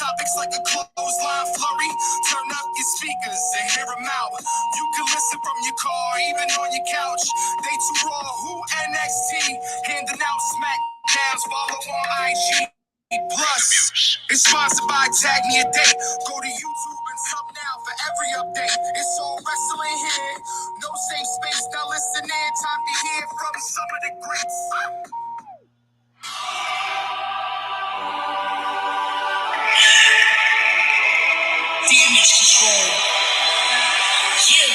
topics like a clothesline flurry. Turn up your speakers and hear them out. You can listen from your car, even on your couch. They too raw, who NXT? Handing out smackdowns, follow on IG. Plus, it's sponsored by TagMeADate. Go to YouTube and sub now for every update. It's all wrestling here. No safe space, now listen in. Time to hear from some of the greats. Damage control. Yeah.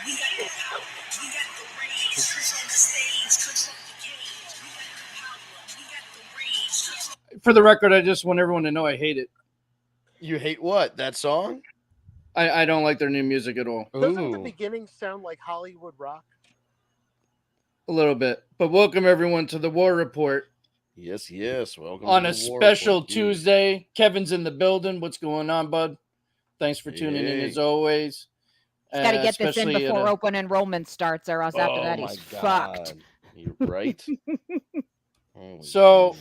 We got the power. We got the rage. Control the stage. Control the cage. We got the power. We got the rage. For the record, I just want everyone to know I hate it. You hate what? That song? I don't like their new music at all. Doesn't the beginning sound like Hollywood Rock? A little bit. But welcome everyone to the War Report. Yes, yes. Welcome on to a the War special Report, Tuesday. Kevin's in the building. What's going on, bud? Thanks for tuning in as always. Got to get this in before open enrollment starts, or else after that he's fucked. You're right. So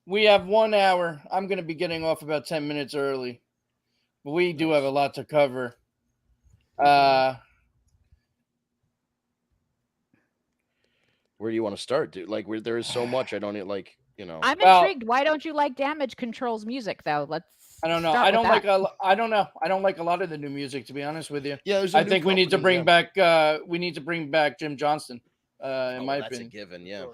we have 1 hour. I'm going to be getting off about 10 minutes early. But we do have a lot to cover. Where do you want to start, dude? Like, where there is so much, I don't like, you know. I'm intrigued. Why don't you like Damage Control's music, though? I don't know. I don't like a lot of the new music, to be honest with you. Yeah, I think we need to bring back. We need to bring back Jim Johnston. In my that's opinion, a given. Yeah.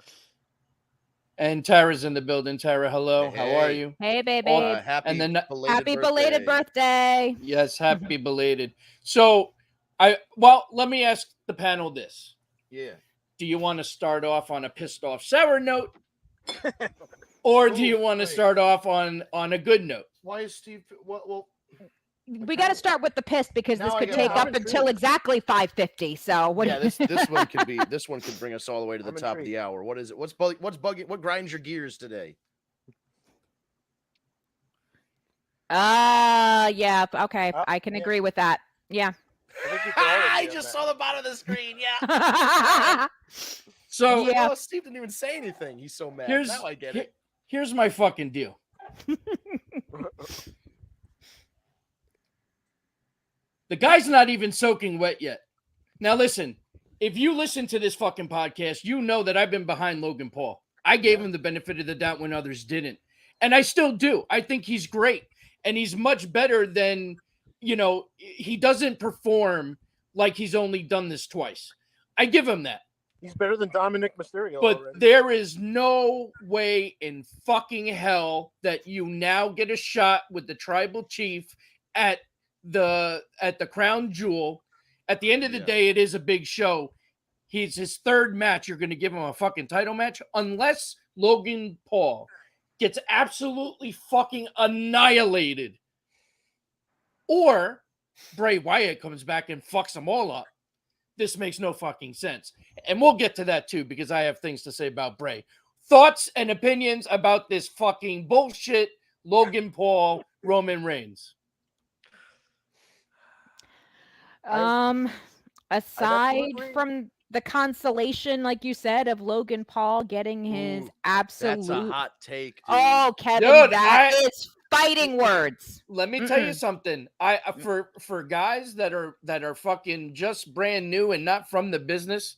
And Tara's in the building. Tara, hello. Hey. How are you? Hey, baby. Happy belated birthday. Yes, happy belated. So, let me ask the panel this. Yeah. Do you want to start off on a pissed off sour note, or do you want to start off on a good note? Why is Steve? Well, we got to start with the piss because this could take up until exactly 5:50. So what? Yeah, this one could be. This one could bring us all the way to the top of the hour. What is it? What's bugging? What grinds your gears today? Yeah. Okay, I can agree with that. Yeah. I just saw the bottom of the screen. Yeah. So Steve didn't even say anything. He's so mad. Now I get it. Here's my fucking deal. The guy's not even soaking wet yet. Now listen, if you listen to this fucking podcast, you know that I've been behind Logan Paul. I gave him the benefit of the doubt when others didn't. And I still do. I think he's great. And he's much better than, he doesn't perform like he's only done this twice. I give him that. He's better than Dominic Mysterio. But already. there is no way in fucking hell that you now get a shot with the tribal chief at the crown jewel. At the end of the day, it is a big show. He's his third match. You're going to give him a fucking title match unless Logan Paul gets absolutely fucking annihilated, or Bray Wyatt comes back and fucks them all up. This makes no fucking sense. And we'll get to that too, because I have things to say about Bray. Thoughts and opinions about this fucking bullshit Logan Paul, Roman Reigns. Aside from the consolation, like you said, of Logan Paul getting his absolute. That's a hot take. Dude. Oh, Kevin, that is fighting words. Let me tell you something. For guys that are fucking just brand new and not from the business,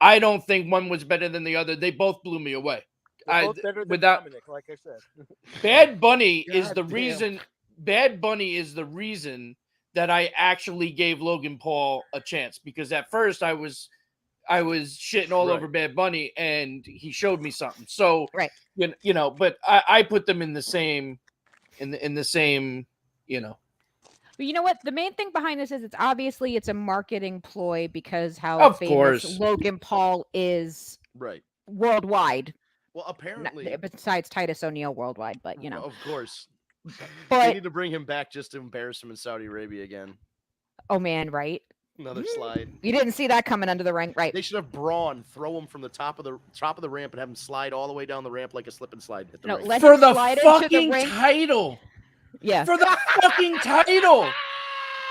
I don't think one was better than the other. They both blew me away. Both better than Dominic, like I said. Bad Bunny is the reason. Bad Bunny is the reason that I actually gave Logan Paul a chance, because at first I was shitting all over Bad Bunny and he showed me something. So but I put them in the same. In the same, But you know what? The main thing behind this is it's a marketing ploy, because how famous Logan Paul is worldwide. Well, apparently, besides Titus O'Neil worldwide, but of course, but they need to bring him back just to embarrass him in Saudi Arabia again. Oh man, right? Another slide. You didn't see that coming under the ring, right? They should have Braun throw him from the top of the ramp and have him slide all the way down the ramp like a slip and slide. Hit the ring. For the fucking title. Yeah. For the fucking title.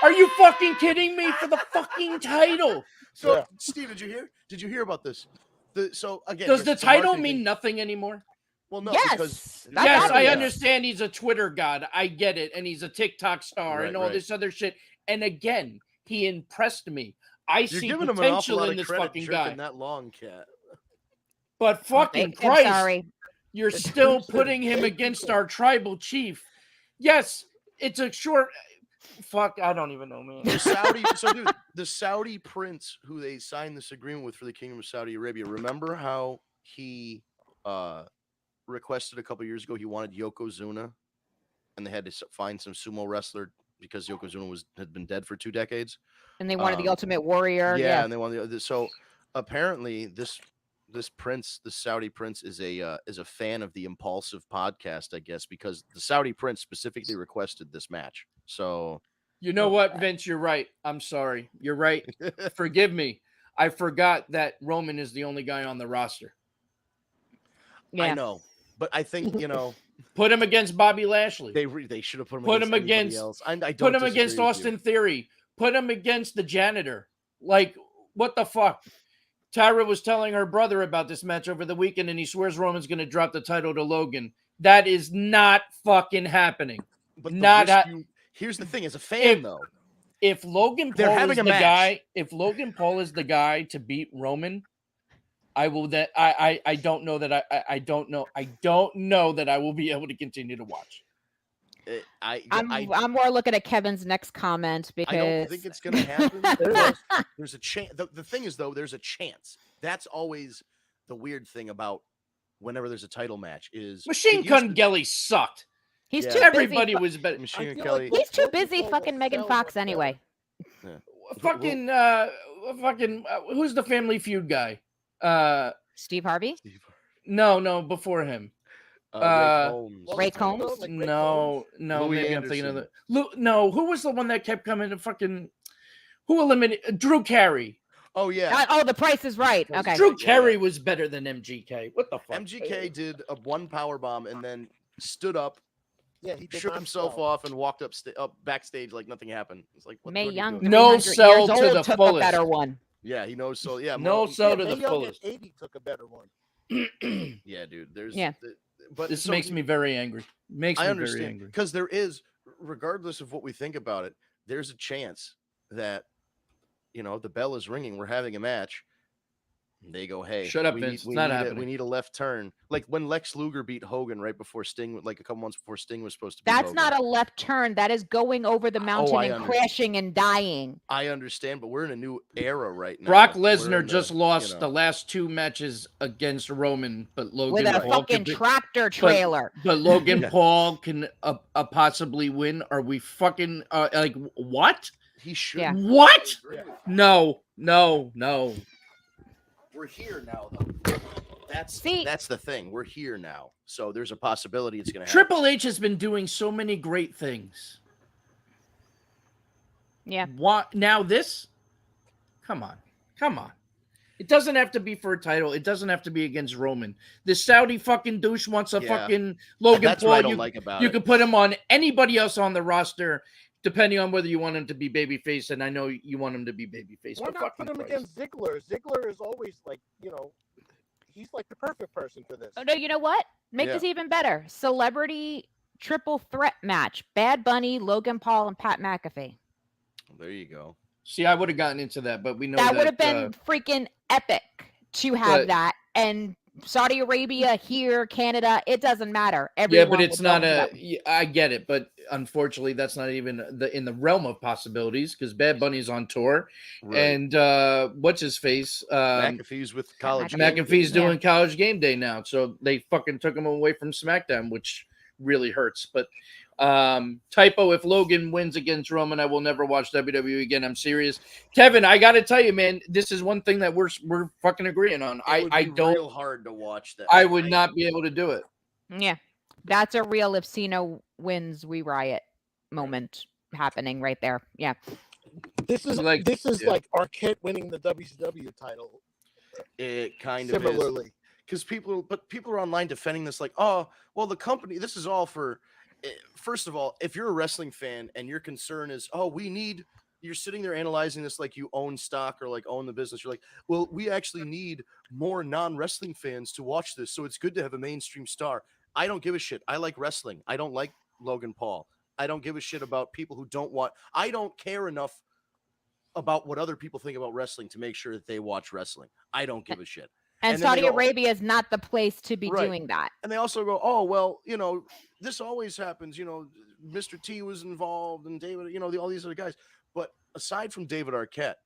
Are you fucking kidding me? For the fucking title. So, Steve, did you hear about this? So again, does the title mean nothing anymore? Well, no, yes, yes, I understand he's a Twitter god. I get it, and he's a TikTok star Right, and all this other shit. And again, he impressed me. I You're see giving him an awful potential lot in of this credit fucking jerking guy. that long, Cat. But fucking I'm Christ, sorry. you're still putting him against our tribal chief. Yes, it's a short. Fuck, I don't even know, man. The Saudi, so dude, the Saudi prince who they signed this agreement with for the Kingdom of Saudi Arabia. Remember how he requested a couple years ago he wanted Yokozuna, and they had to find some sumo wrestler because Yokozuna had been dead for 2 decades, and they wanted the Ultimate Warrior. Yeah, and they wanted so apparently this prince, the Saudi prince, is a fan of the Impulsive podcast, I guess, because the Saudi prince specifically requested this match. So you know what, Vince, you're right. I'm sorry. You're right. Forgive me. I forgot that Roman is the only guy on the roster. Yeah. I know, but I think put him against Bobby Lashley. They should have put him against else. I don't put him against Austin Theory. Put him against the janitor. Like, what the fuck? Tyra was telling her brother about this match over the weekend, and he swears Roman's going to drop the title to Logan. That is not fucking happening. But here's the thing: as a fan, if Logan Paul is the guy, if Logan Paul is the guy to beat Roman, I will. That I don't know that I don't know that I will be able to continue to watch. I'm more looking at Kevin's next comment because I don't think it's going to happen. There's a chance. The thing is, though, there's a chance. That's always the weird thing about whenever there's a title match is Machine Gun Kelly sucked. He's too Everybody busy. was better. Machine Gun Kelly. He's too busy fucking Megan Fox anyway. Yeah. Who's the Family Feud guy? Steve Harvey? No, before him. Ray Combs? No, Louis maybe Anderson. I'm thinking of the. Who was the one that kept coming to fucking? Who eliminated Drew Carey? Oh yeah. The Price is Right. Okay. Drew Carey was better than MGK. What the fuck? MGK did a one power bomb and then stood up. Yeah, he shook himself off and walked up backstage like nothing happened. It's like what Mae Young, no sell to the took fullest. A better one. Yeah, he knows. So yeah, no sell to the fullest. 80 took a better one. Yeah, dude. But this makes me very angry. I understand very angry because there is, regardless of what we think about it, there's a chance that the bell is ringing. We're having a match. They go, hey, shut up, Vince. It's not happening. We need a left turn. Like when Lex Luger beat Hogan right before Sting, like a couple months before Sting was supposed to be. That's not a left turn. That is going over the mountain and crashing and dying. I understand, but we're in a new era right now. Brock Lesnar just lost the last 2 matches against Roman, but Logan with a Paul fucking tractor trailer. But Logan Paul can possibly win. Are we fucking like what? He should. Yeah. What? No. We're here now, though. That's the thing. We're here now, so there's a possibility it's going to happen. Triple H has been doing so many great things. Yeah. What now? This? Come on. It doesn't have to be for a title. It doesn't have to be against Roman. This Saudi fucking douche wants a fucking Logan That's Paul. What I don't like about you could put him on anybody else on the roster, depending on whether you want him to be babyface, and I know you want him to be babyface. Why not put him against Ziggler? Ziggler is always like, he's like the perfect person for this. Oh no, you know what? Make this even better. Celebrity triple threat match: Bad Bunny, Logan Paul, and Pat McAfee. There you go. See, I would have gotten into that, but we know that would have been freaking epic to have that. And Saudi Arabia, here, Canada, it doesn't matter. Everyone but it's not I get it, but unfortunately, that's not even in the realm of possibilities because Bad Bunny's on tour, and what's his face? McAfee's with college. McAfee's doing College Game Day now, so they fucking took him away from SmackDown, which really hurts. But typo, if Logan wins against Roman, I will never watch WWE again. I'm serious. Kevin, I got to tell you, man, this is one thing that we're fucking agreeing on. I don't real hard to watch that. I would not be able to do it. Yeah. That's a real if Cena wins, we riot moment happening right there. Yeah. This is like Arquette winning the WCW title. It kind of similarly. Is. Because people are online defending this like, oh, well, the company, this is all for, first of all, if you're a wrestling fan and your concern is, oh, we need you're sitting there analyzing this like you own stock or like own the business. You're like, well, we actually need more non-wrestling fans to watch this, so it's good to have a mainstream star. I don't give a shit. I like wrestling. I don't like Logan Paul. I don't give a shit about people who don't watch. I don't care enough about what other people think about wrestling to make sure that they watch wrestling. I don't give a shit. And Saudi Arabia is not the place to be doing that. And they also go, oh, well, you know, this always happens. You know, Mr. T was involved and David, you know, all these other guys. But aside from David Arquette,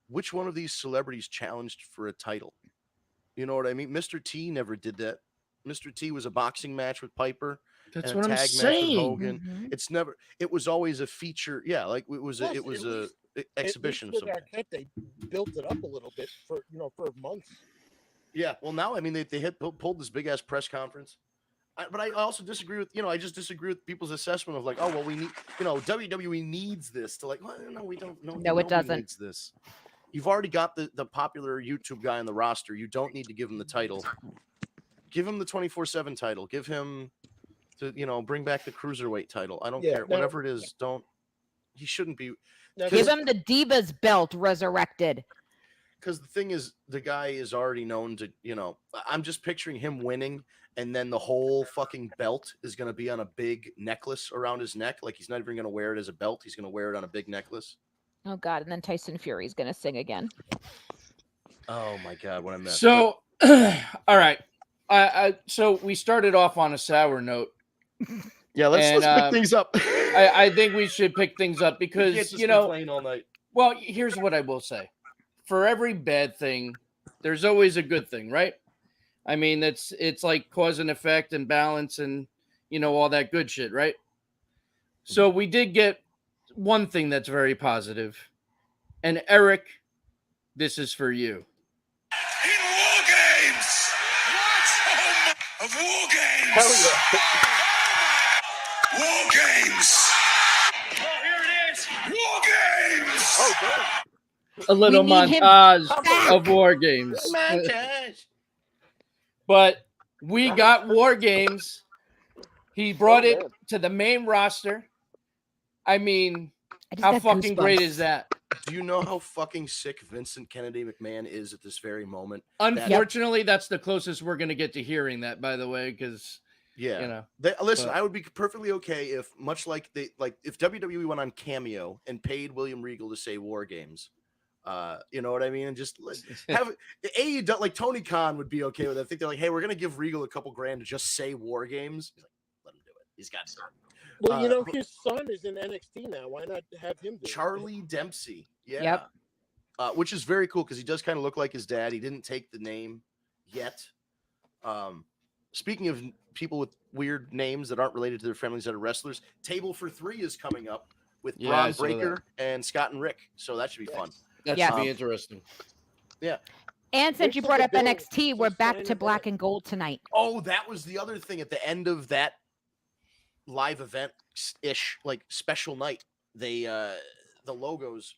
which one of these celebrities challenged for a title? You know what I mean? Mr. T never did that. Mr. T was a boxing match with Piper. That's and what a I'm tag saying. Match with Hogan. It's never. It was always a feature. Yeah, like it was. It was a exhibition of something. Arquette, they built it up a little bit for months. Yeah. Well, now I mean they had pulled this big ass press conference. But I also disagree with I just disagree with people's assessment of like, oh well, we need WWE needs this to like. Well, no, we don't. No, it doesn't. Needs this. You've already got the popular YouTube guy on the roster. You don't need to give him the title. Give him the 24/7 title. Give him to bring back the cruiserweight title. I don't care. Whatever it is, don't. He shouldn't be. Give him the Divas belt resurrected. Because the thing is, the guy is already known to. I'm just picturing him winning, and then the whole fucking belt is going to be on a big necklace around his neck. Like he's not even going to wear it as a belt. He's going to wear it on a big necklace. Oh God! And then Tyson Fury's going to sing again. Oh my God! What I missed. So, all right. So we started off on a sour note. Yeah, let's pick things up. I think we should pick things up because complain all night. Well, here's what I will say: for every bad thing, there's always a good thing, right? I mean, it's like cause and effect and balance and all that good shit, right? So we did get one thing that's very positive, and Eric, this is for you. In War Games! What? Of War Games! Hell yeah. War Games! Oh, here it is! War Games! Oh, good. A little montage of War Games. Montage. But we got War Games. He brought it to the main roster. I mean, how fucking great is that? Do you know how fucking sick Vincent Kennedy McMahon is at this very moment? Unfortunately, that's the closest we're going to get to hearing that, by the way, because, listen, I would be perfectly okay if, much like if WWE went on Cameo and paid William Regal to say War Games. You know what I mean? And just have AEW, like Tony Khan would be okay with it. I think they're like, hey, we're going to give Regal a couple grand to just say War Games. He's like, let him do it. He's got to. Well, his son is in NXT now. Why not have him do Charlie Dempsey. Yeah. Yep. Which is very cool because he does kind of look like his dad. He didn't take the name yet. Speaking of people with weird names that aren't related to their families that are wrestlers, Table for Three is coming up with Braun Breaker and Scott and Rick. So that should be fun. That should be interesting. Yeah. And since you brought up NXT, we're back to black and gold tonight. Oh, that was the other thing at the end of that live event-ish, like special night. They the logos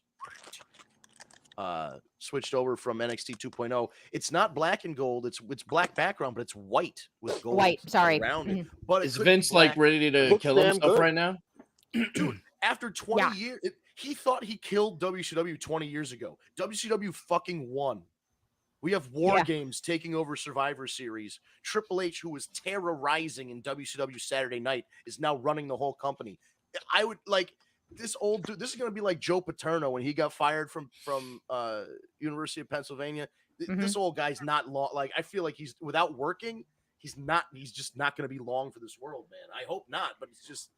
switched over from NXT 2.0. It's not black and gold. It's black background, but it's white with gold around it. But is Vince like ready to kill himself right now? Dude, after 20 years, he thought he killed WCW 20 years ago. WCW fucking won. We have War Games taking over Survivor Series. Triple H, who was terrorizing in WCW Saturday Night, is now running the whole company. I would like this old dude. This is going to be like Joe Paterno when he got fired from University of Pennsylvania. This old guy's not long. Like I feel like he's without working. He's just not going to be long for this world, man. I hope not, but it's just.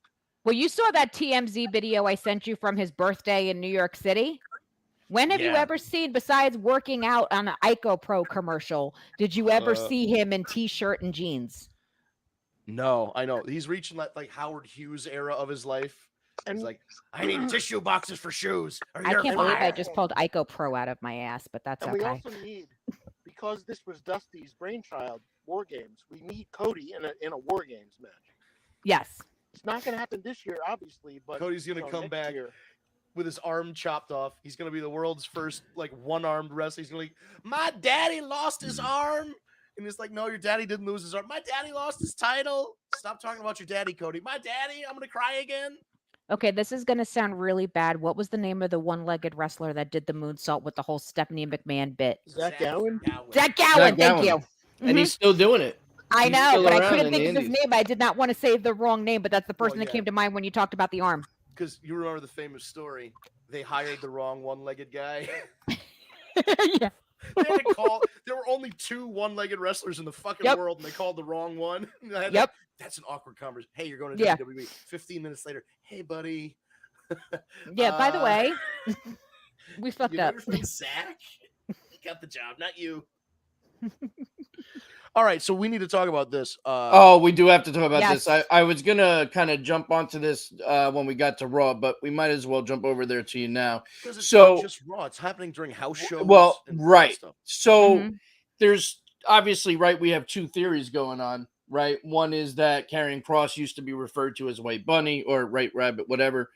Well, you saw that TMZ video I sent you from his birthday in New York City. When have you ever seen, besides working out on an Ico Pro commercial, did you ever see him in t-shirt and jeans? No, I know. He's reaching like Howard Hughes era of his life. And he's like, I need tissue boxes for shoes. I can't believe I just pulled Ico Pro out of my ass, but that's okay. We also need, because this was Dusty's brainchild, War Games, we need Cody in a War Games match. Yes. It's not going to happen this year, obviously, but Cody's going to come back with his arm chopped off. He's going to be the world's first like one-armed wrestler. He's going to be, my daddy lost his arm. And it's like, no, your daddy didn't lose his arm. My daddy lost his title. Stop talking about your daddy, Cody. My daddy, I'm going to cry again. Okay, this is going to sound really bad. What was the name of the one-legged wrestler that did the moonsault with the whole Stephanie McMahon bit? Zach Gowen? Zach Gowen, thank Gowen. you. And he's still doing it. I He's know, still but I around couldn't in think the of his indies. name. I did not want to say the wrong name, but that's the person Well, that yeah. came to mind when you talked about the arm. Because you remember the famous story. They hired the wrong one-legged guy. Yeah. They had to call. There were only 2 one-legged wrestlers in the fucking Yep. world, and they called the wrong one. Yep. That's an awkward conversation. Hey, you're going to Yeah. WWE. 15 minutes later, hey, buddy. Yeah, by the way, we fucked you know up. your friend Zach? He got the job, not you. All right, so we need to talk about this. Oh, we do have to talk about Yes. this. I was gonna kind of jump onto this when we got to Raw, but we might as well jump over there to you now. Because it's So- not just Raw. It's happening during house shows. Well, and all that right. stuff. So Mhm. there's obviously, right, we have 2 theories going on, right? One is that Karrion Kross used to be referred to as White Bunny or White Rabbit, whatever.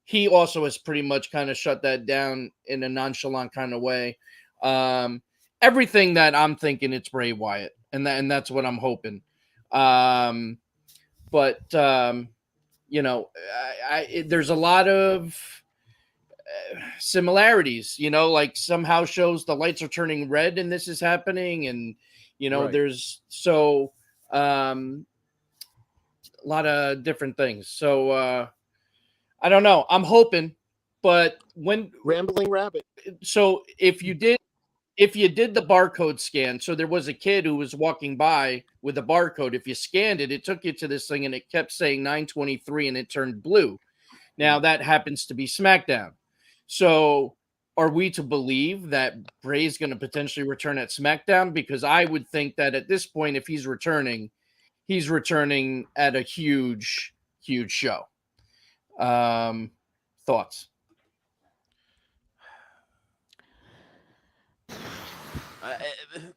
He also has pretty much kind of shut that down in a nonchalant kind of way. Everything that I'm thinking, it's Bray Wyatt, and that's what I'm hoping. But you know, there's a lot of similarities, you know, like somehow shows the lights are turning red and this is happening, and you know, Right. there's so a lot of different things. So I don't know. I'm hoping, but when Rambling Rabbit. so if you did the barcode scan, so there was a kid who was walking by with a barcode. If you scanned it, it took you to this thing and it kept saying 923 and it turned blue. Now that happens to be SmackDown. So are we to believe that Bray's going to potentially return at SmackDown? Because I would think that at this point, if he's returning at a huge, huge show. Thoughts?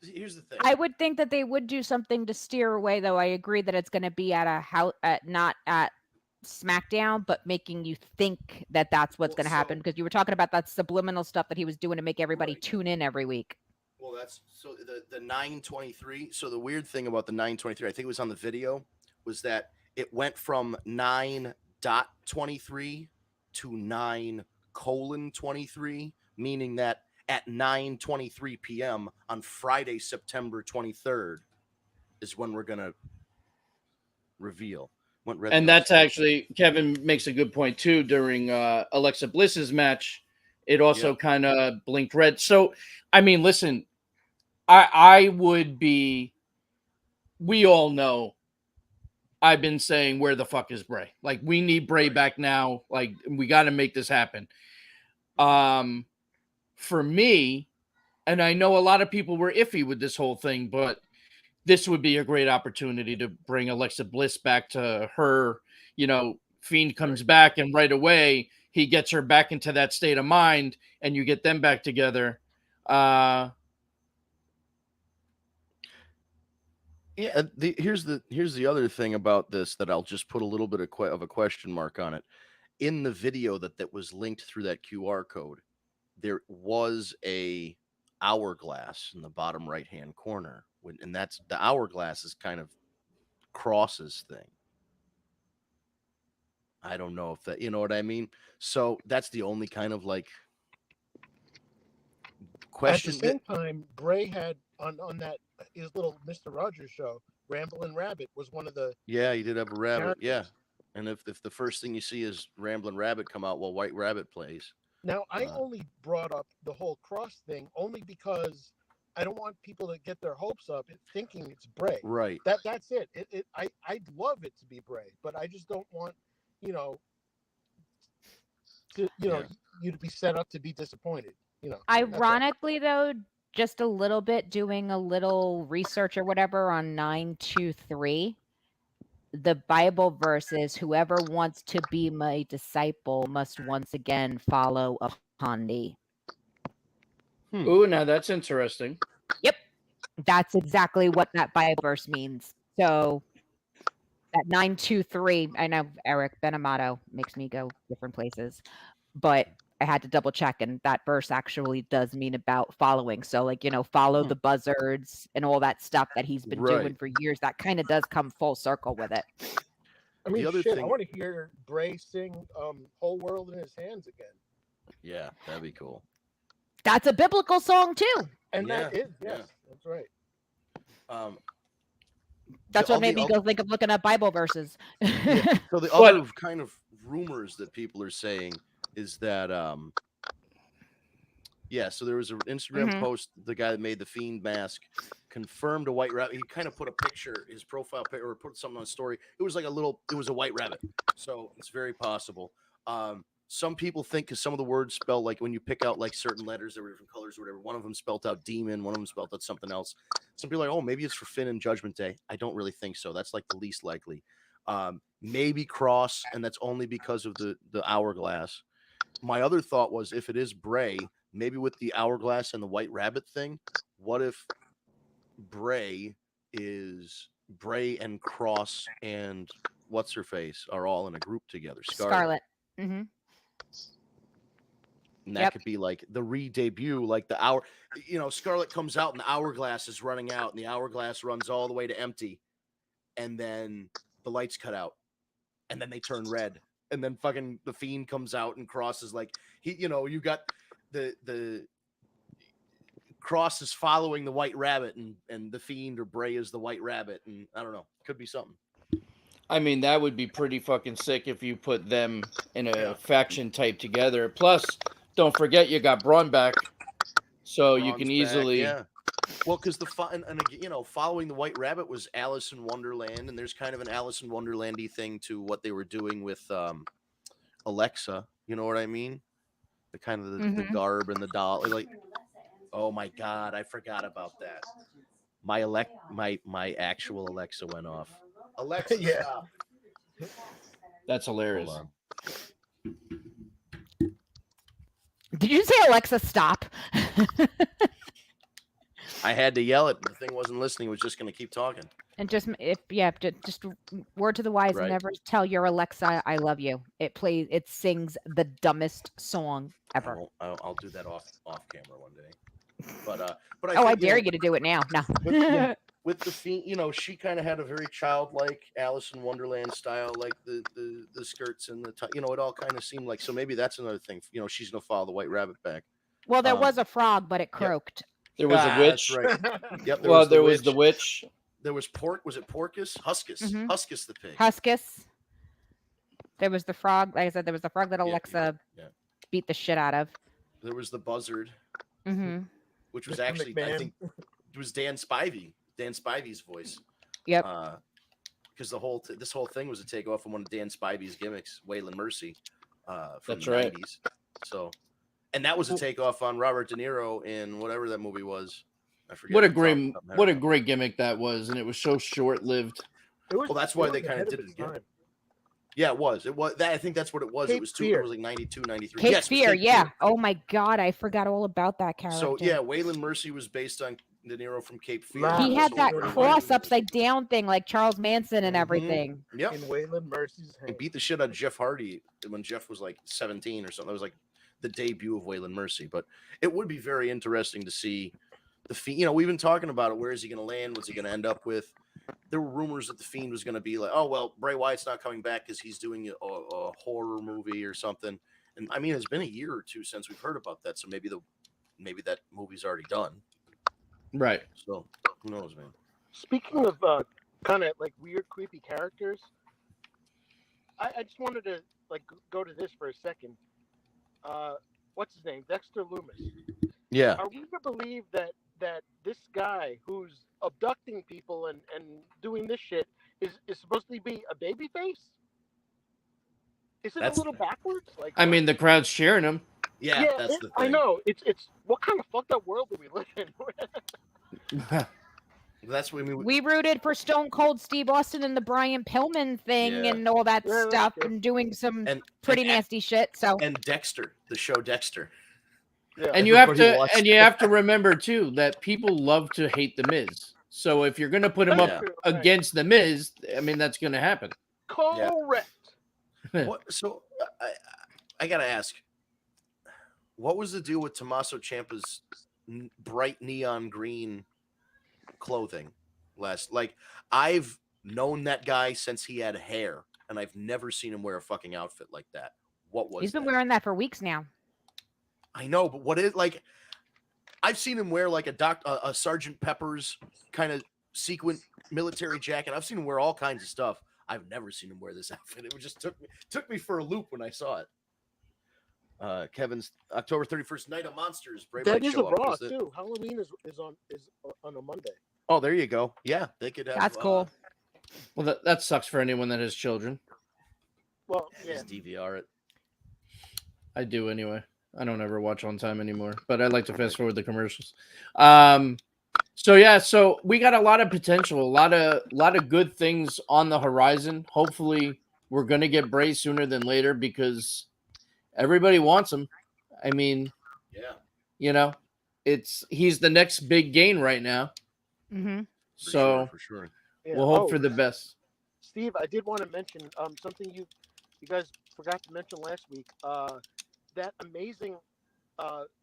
Here's the thing. I would think that they would do something to steer away, though. I agree that it's going to be at a house, not at SmackDown, but making you think that that's what's Well, going to happen, so- because you were talking about that subliminal stuff that he was doing to make everybody Right. tune in every week. Well, that's so the 923. So the weird thing about the 923, I think it was on the video, was that it went from 9.23 to 9:23, meaning that at 9:23 p.m. on Friday, September 23rd, is when we're gonna reveal. And that's actually, Kevin makes a good point too. During Alexa Bliss's match, it also kind of blinked red. So, I mean, listen, I would be. We all know. I've been saying, where the fuck is Bray? Like, we need Bray back now. Like, we got to make this happen. For me, and I know a lot of people were iffy with this whole thing, but this would be a great opportunity to bring Alexa Bliss back to her. You know, Fiend comes back, and right away he gets her back into that state of mind, and you get them back together. Yeah, here's the other thing about this that I'll just put a little bit of a question mark on it. In the video that was linked through that QR code, there was a hourglass in the bottom right hand corner, and that's the hourglass is kind of Cross's thing. I don't know if that, you know what I mean. So that's the only kind of like question. At the same time, Bray had on that his little Mr. Rogers show, Ramblin' Rabbit was one of the Yeah, he did have a rabbit. characters. Yeah, and if the first thing you see is Ramblin' Rabbit come out while White Rabbit plays. Now, I only brought up the whole cross thing only because I don't want people to get their hopes up thinking it's Bray. Right. That's it. I'd love it to be Bray, but I just don't want, you know, you to be set up to be disappointed. You know. that's all. Ironically, though, just a little bit doing a little research or whatever on 923. The Bible verse is, "Whoever wants to be my disciple must once again follow upon thee." Ooh, now that's interesting. Yep. That's exactly what that Bible verse means. So that 923, I know Eric Benamato makes me go different places, but I had to double check, and that verse actually does mean about following. So, like, you know, follow the buzzards and all that stuff that he's been doing Right. for years. That kind of does come full circle with it. I mean, other shit, I thing- want to hear Bray sing "Whole World in His Hands" again. Yeah, that'd be cool. That's a biblical song too. And that Yeah, is, yes, that's right. That's all what made the me go think of looking up Bible verses. So the But- other kind of rumors that people are saying is that so there was an Instagram Mhm. post, the guy that made the Fiend mask confirmed a white rabbit. He kind of put a picture, his profile picture, or put something on a story. It was like it was a white rabbit. So it's very possible. Some people think, because some of the words spell, like when you pick out like certain letters that were different colors or whatever, one of them spelled out demon, one of them spelled out something else. Some people are like, oh, maybe it's for Finn and Judgment Day. I don't really think so. That's like the least likely. Maybe cross, and that's only because of the hourglass. My other thought was, if it is Bray, maybe with the hourglass and the white rabbit thing, what if Bray and Cross and what's her face are all in a group together? Scarlet. Mm-hmm. And that Yep. could be like the re-debut, like the hour, Scarlet comes out and the hourglass is running out, and the hourglass runs all the way to empty, and then the lights cut out, and then they turn red, and then fucking the Fiend comes out, and Cross is like, you got the Cross is following the White Rabbit, and the Fiend or Bray is the White Rabbit, and I don't know, could be something. I mean, that would be pretty fucking sick if you put them in a faction type together. Plus, don't forget you got Braun back, so you can Braun's easily. back, well, because following the White Rabbit was Alice in Wonderland, and there's kind of an Alice in Wonderland-y thing to what they were doing with Alexa. You know what I mean? The kind of the garb and the doll, like. Oh my God, I forgot about that. My actual Alexa went off. Alexa, Yeah. stop. That's hilarious. Hold on. Did you say Alexa stop? I had to yell it. The thing wasn't listening. It was just going to keep talking. And just word to the wise: Right. never tell your Alexa I love you. It sings the dumbest song ever. I'll do that off camera one day. But I I think, dare you to do it now. No. with the Fiend, she kind of had a very childlike Alice in Wonderland style, like the skirts and the it all kind of seemed like. So maybe that's another thing. She's gonna follow the White Rabbit back. Well, there was a frog, but it croaked. There was a witch. That's right. Yep. There was the witch. There was Was it Porcus? Huskus. Mhm. Huskus the pig. Huskus. There was the frog. Like I said, there was the frog that Alexa beat the shit out of. There was the buzzard, Mm-hmm. which was Mr. actually, I McMahon. think, it was Dan Spivey's voice. Yep. Because this whole thing was a takeoff from one of Dan Spivey's gimmicks, Waylon Mercy, from That's the right. 90s. So, and that was a takeoff on Robert De Niro in whatever that movie was. I forget. What a off the top great of my what a head. great gimmick that was, and it was so short lived. Well, that's why they kind of did it again. Yeah, it was. I think that's what it was. Cape It was Fear. It was like 92, 93. Cape Yes, it was Fear, Cape yeah. Fear. Oh my God, I forgot all about that character. So yeah, Waylon Mercy was based on De Niro from Cape Fear. Nah, He This had whole that thing. cross upside down thing like Charles Manson and Mhm. everything. Yep. In Waylon Mercy's He hand. beat the shit out of Jeff Hardy when Jeff was like 17 or something. That was like the debut of Waylon Mercy. But it would be very interesting to see the Fiend. We've been talking about it. Where is he going to land? What's he going to end up with? There were rumors that the Fiend was going to be like, oh, well, Bray Wyatt's not coming back because he's doing a horror movie or something. And I mean, it's been a year or two since we've heard about that. So maybe that movie's already done. Right. So who knows, man? Speaking of kind of like weird, creepy characters, I just wanted to like go to this for a second. What's his name? Dexter Loomis. Yeah. Are we to believe that this guy who's abducting people and doing this shit is supposed to be a babyface? Is it That's- a little backwards? Like, I mean, the crowd's cheering him. Yeah, that's the thing. I know. It's what kind of fucked up world do we live in? That's what I mean. We rooted for Stone Cold Steve Austin and the Brian Pillman thing Yeah. and all that Yeah, that's stuff true. and doing some And pretty and, nasty shit. So and Dexter, the show Dexter. Yeah. And you have Everybody to watched and you have to remember too that people love to hate the Miz. So if you're gonna put him That's up true, right. against the Miz, I mean that's gonna happen. Correct. What? So I gotta ask, what was the deal with Tommaso Ciampa's bright neon green clothing? Like I've known that guy since he had hair, and I've never seen him wear a fucking outfit like that. What was He's been that? wearing that for weeks now. I know, but what is like? I've seen him wear like a Sergeant Pepper's kind of sequin military jacket. I've seen him wear all kinds of stuff. I've never seen him wear this outfit. It just took me for a loop when I saw it. Kevin's October 31st, Night of Monsters. Bray That might is show a up. Raw too. Halloween is on a Monday. Oh, there you go. Yeah, they could have. That's cool. Well, that sucks for anyone that has children. Well, yeah. Just DVR it. I do anyway. I don't ever watch on time anymore, but I like to fast forward the commercials. So we got a lot of potential, a lot of good things on the horizon. Hopefully, we're gonna get Bray sooner than later because everybody wants him. I mean, Yeah, he's the next big gain right now. Mm-hmm. So for sure. Yeah. we'll hope for the best. Steve, I did want to mention something you guys forgot to mention last week. That amazing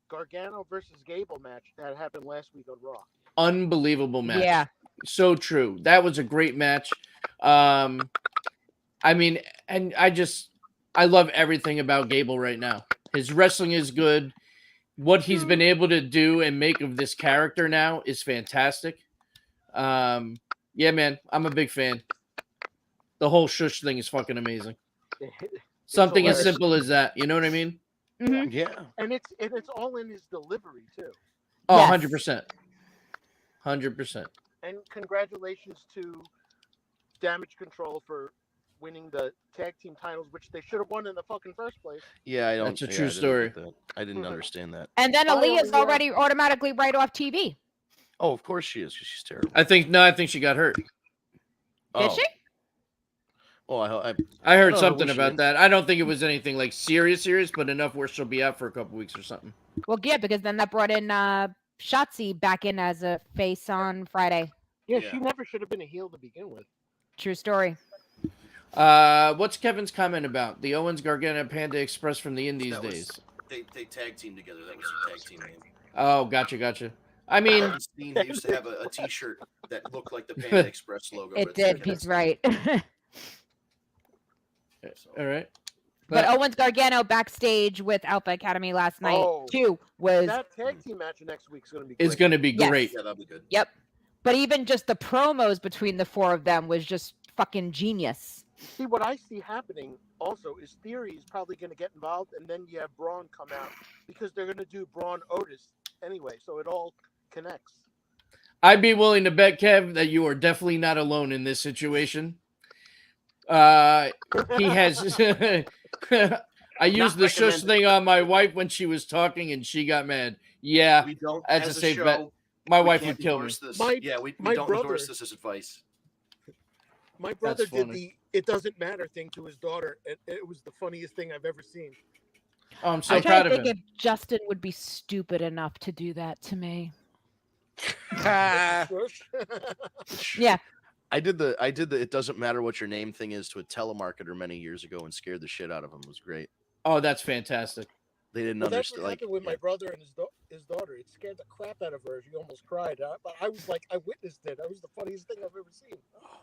Gargano versus Gable match that happened last week on Raw. Unbelievable match. Yeah. So true. That was a great match. I mean, and I love everything about Gable right now. His wrestling is good. What he's been able to do and make of this character now is fantastic. Yeah, man, I'm a big fan. The whole shush thing is fucking amazing. Something as hilarious. simple as that. You know what I mean? Mm-hmm. Yeah. And it's all in his delivery too. Oh, Yes. 100%. 100%. And congratulations to Damage Control for winning the tag team titles, which they should have won in the fucking first place. Yeah, I don't. That's a yeah, true I didn't story. get that. I didn't understand that. And then Finally, Aaliyah's already automatically right off TV. Oh, of course she is. 'Cause she's terrible. I think she got hurt. Did she? Oh, I I heard Oh, something was she about in? that. I don't think it was anything like serious, but enough where she'll be out for a couple weeks or something. Well, yeah, because then that brought in Shotzi back in as a face on Friday. Yeah, Yeah. she never should have been a heel to begin with. True story. What's Kevin's comment about the Owens Gargano Panda Express from the Indies That was- days? they tag team together. That was their tag team name. Oh, gotcha. I mean, They used to have a T-shirt that looked like the Panda Express logo. It but did. it's- He's right. all right. But Owens Gargano backstage with Alpha Academy last night Oh. too was That tag team match next week's going to be. It's great. going to be Yes. great. Yeah, that'll be good. Yep. But even just the promos between the four of them was just fucking genius. See, what I see happening also is Theory is probably going to get involved, and then you have Braun come out because they're going to do Braun Otis anyway, so it all connects. I'd be willing to bet, Kev, that you are definitely not alone in this situation. He has. I used the shush recommended. thing on my wife when she was talking, and she got mad. Yeah, We don't. that's as a safe show, bet. My we wife can't would kill me. endorse this. My- Yeah, we my don't brother- endorse this as advice. My brother That's did funny. the "it doesn't matter" thing to his daughter, and it was the funniest thing I've ever seen. Oh, I'm so I'm proud trying of to him. think if Justin would be stupid enough to do that to me. Yeah. I did the it doesn't matter what your name thing is to a telemarketer many years ago and scared the shit out of him. It was great. Oh, that's fantastic. They didn't Well, that's understand. what Like, happened with yeah. my brother and his daughter. It scared the crap out of her. She almost cried. I was like, I witnessed it. That was the funniest thing I've ever seen. Oh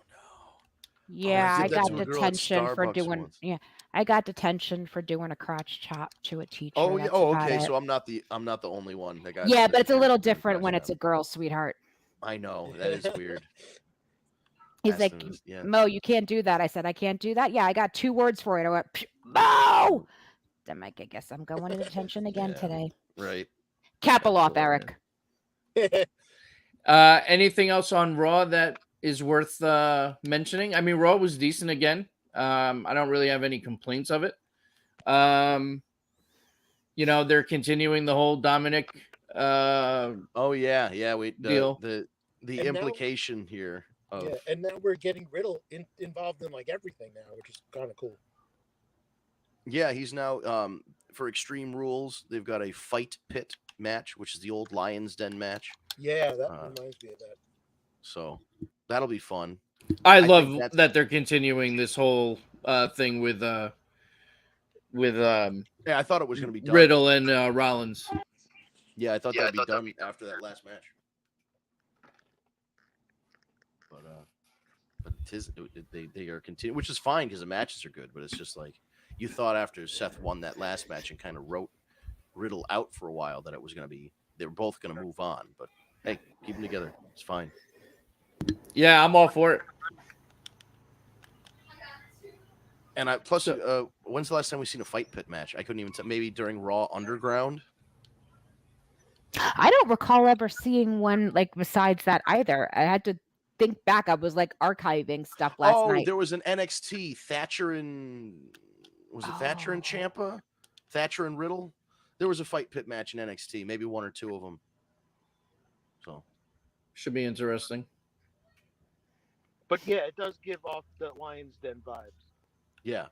Yeah, I I did that got to a girl at detention for Starbucks doing. once. Yeah, I got detention for doing a crotch chop to a teacher. Oh yeah. That's Oh about okay. it. So I'm not the only one that got. Yeah, that but it's a got little really different when crashed it's a out. girl, sweetheart. I know that is weird. He's like, Aston is- yeah. Mo, you can't do that. I said, I can't do that. Yeah, I got 2 words for it. I went, "Psh, Mo. I'm like, I guess I'm going to detention again Yeah. today. Right. Capital off, Capital, Eric. Anything else on Raw that is worth mentioning? I mean, Raw was decent again. I don't really have any complaints of it. They're continuing the whole Dominic. Oh yeah. Yeah. Deal. The And now- implication here of Yeah, and now we're getting Riddle involved in like everything now, which is kind of cool. yeah, he's now for Extreme Rules. They've got a fight pit match, which is the old Lions Den match. Yeah, that Uh, reminds me of that. So that'll be fun. I think love that's- that they're continuing this whole thing with Yeah, I thought it was going to be done. Riddle and Rollins. Yeah, I thought that'd be done after that last match. But they are continuing, which is fine because the matches are good. But it's just like you thought after Seth won that last match and kind of wrote Riddle out for a while that it was going to be they were both going to move on. But hey, keep them together. It's fine. Yeah, I'm all for it. And when's the last time we seen a fight pit match? I couldn't even tell. Maybe during Raw Underground. I don't recall ever seeing one like besides that either. I had to think back. I was like archiving stuff last night. There was an NXT Thatcher and Thatcher and Ciampa, Thatcher and Riddle. There was a fight pit match in NXT, maybe one or two of them. So should be interesting. But yeah, it does give off the Lions Den vibes. Yeah,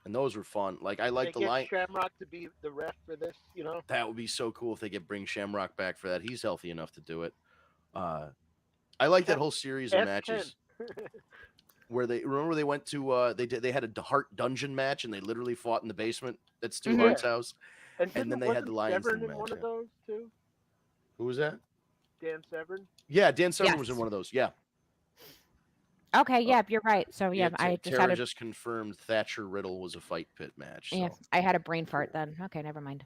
and those were fun. Like I like the line. Shamrock to be the ref for this, you know. That would be so cool if they could bring Shamrock back for that. He's healthy enough to do it. I like that whole series of matches where they went to they had a Hart dungeon match and they literally fought in the basement at Stu Hart's house, and then they had the Lions Den match. One of those too. Who was that? Dan Severn. Yeah, Dan Severn was in one of those. Yeah. Okay, yeah, you're right. So yeah, I Tara just confirmed Thatcher Riddle was a fight pit match. So. Yeah, I had a brain fart then. Okay, never mind.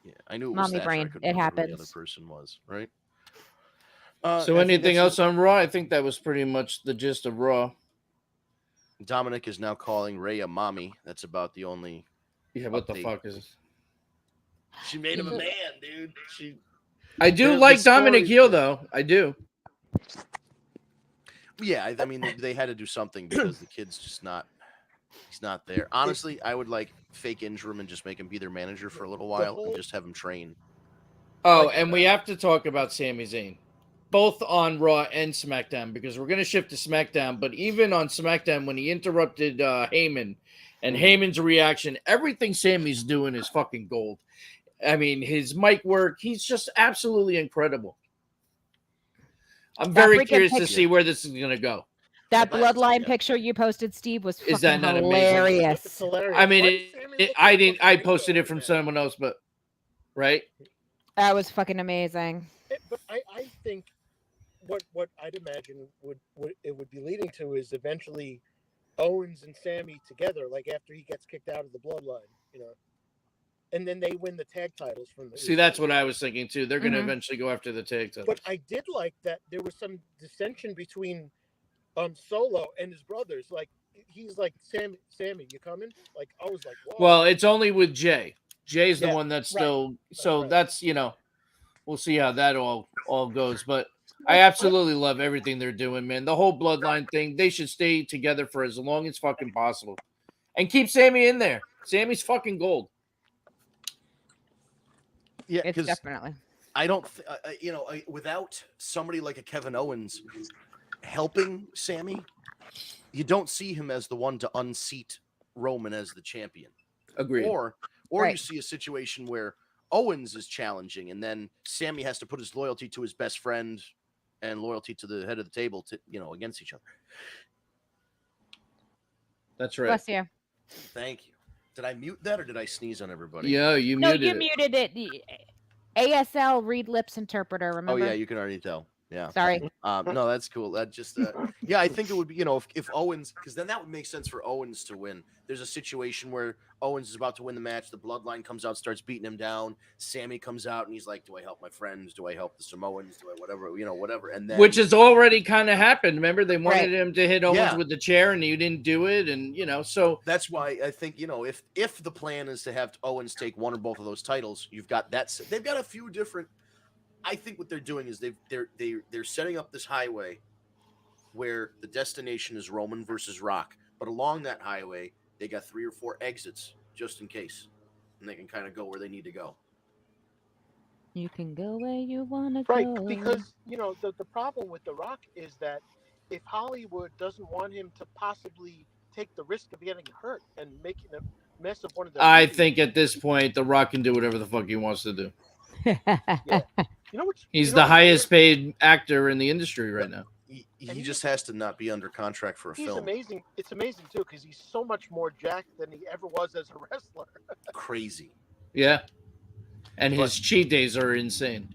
Yeah, I knew it was Mommy Thatcher. brain. It happens. Who the other person was, right? So anything else on Raw? I think that was pretty much the gist of Raw. Dominic is now calling Ray a mommy. That's about the only. Yeah, what the fuck is? She made him a man, dude. I do like Dominic heel though. I do. Yeah, I mean they had to do something because the kid's just not. He's not there. Honestly, I would like fake injure him and just make him be their manager for a little while and just have him train. Oh, and we have to talk about Sami Zayn, both on Raw and SmackDown, because we're going to shift to SmackDown. But even on SmackDown, when he interrupted Heyman and Heyman's reaction, everything Sami's doing is fucking gold. I mean, his mic work, he's just absolutely incredible. I'm very curious to see where this is going to go. That bloodline picture you posted, Steve, was fucking hilarious. I mean, I posted it from someone else, but right? That was fucking amazing. But I think what I'd imagine would be leading to is eventually Owens and Sami together, like after he gets kicked out of the bloodline, you know. And then they win the tag titles from the. See, that's what I was thinking too. They're going to eventually go after the tag titles. But I did like that there was some dissension between Solo and his brothers. Like he's like, Sammy, you coming? Like I was like, whoa. Well, it's only with Jay. Jay's the one that's still. So that's we'll see how that all goes. But I absolutely love everything they're doing, man. The whole bloodline thing. They should stay together for as long as fucking possible, and keep Sami in there. Sami's fucking gold. Yeah, it's definitely. I don't, without somebody like a Kevin Owens helping Sami, you don't see him as the one to unseat Roman as the champion. Agreed. Or you see a situation where Owens is challenging, and then Sami has to put his loyalty to his best friend and loyalty to the head of the table to against each other. That's right. Bless you. Thank you. Did I mute that or did I sneeze on everybody? Yeah, you muted it. No, you muted it. ASL read lips interpreter, remember? Oh, yeah, you can already tell. Yeah. Sorry. No, that's cool. That just, yeah, I think it would be, if Owens, because then that would make sense for Owens to win. There's a situation where Owens is about to win the match. The bloodline comes out, starts beating him down. Sami comes out and he's like, do I help my friends? Do I help the Samoans? Do I whatever? And then, which has already kind of happened. Remember, they wanted him to hit Owens with the chair and he didn't do it. And, so that's why I think, if the plan is to have Owens take one or both of those titles, you've got that. They've got a few different. I think what they're doing is they're setting up this highway where the destination is Roman versus Rock, but along that highway they got 3 or 4 exits just in case, and they can kind of go where they need to go. You can go where you want to go. Right, because the problem with The Rock is that if Hollywood doesn't want him to possibly take the risk of getting hurt and making a mess of one of their I think at this point The Rock can do whatever the fuck he wants to do. Yeah. He's the highest paid actor in the industry right now. He just has to not be under contract for a film. Amazing. It's amazing too because he's so much more jacked than he ever was as a wrestler. Crazy. Yeah, and his cheat days are insane.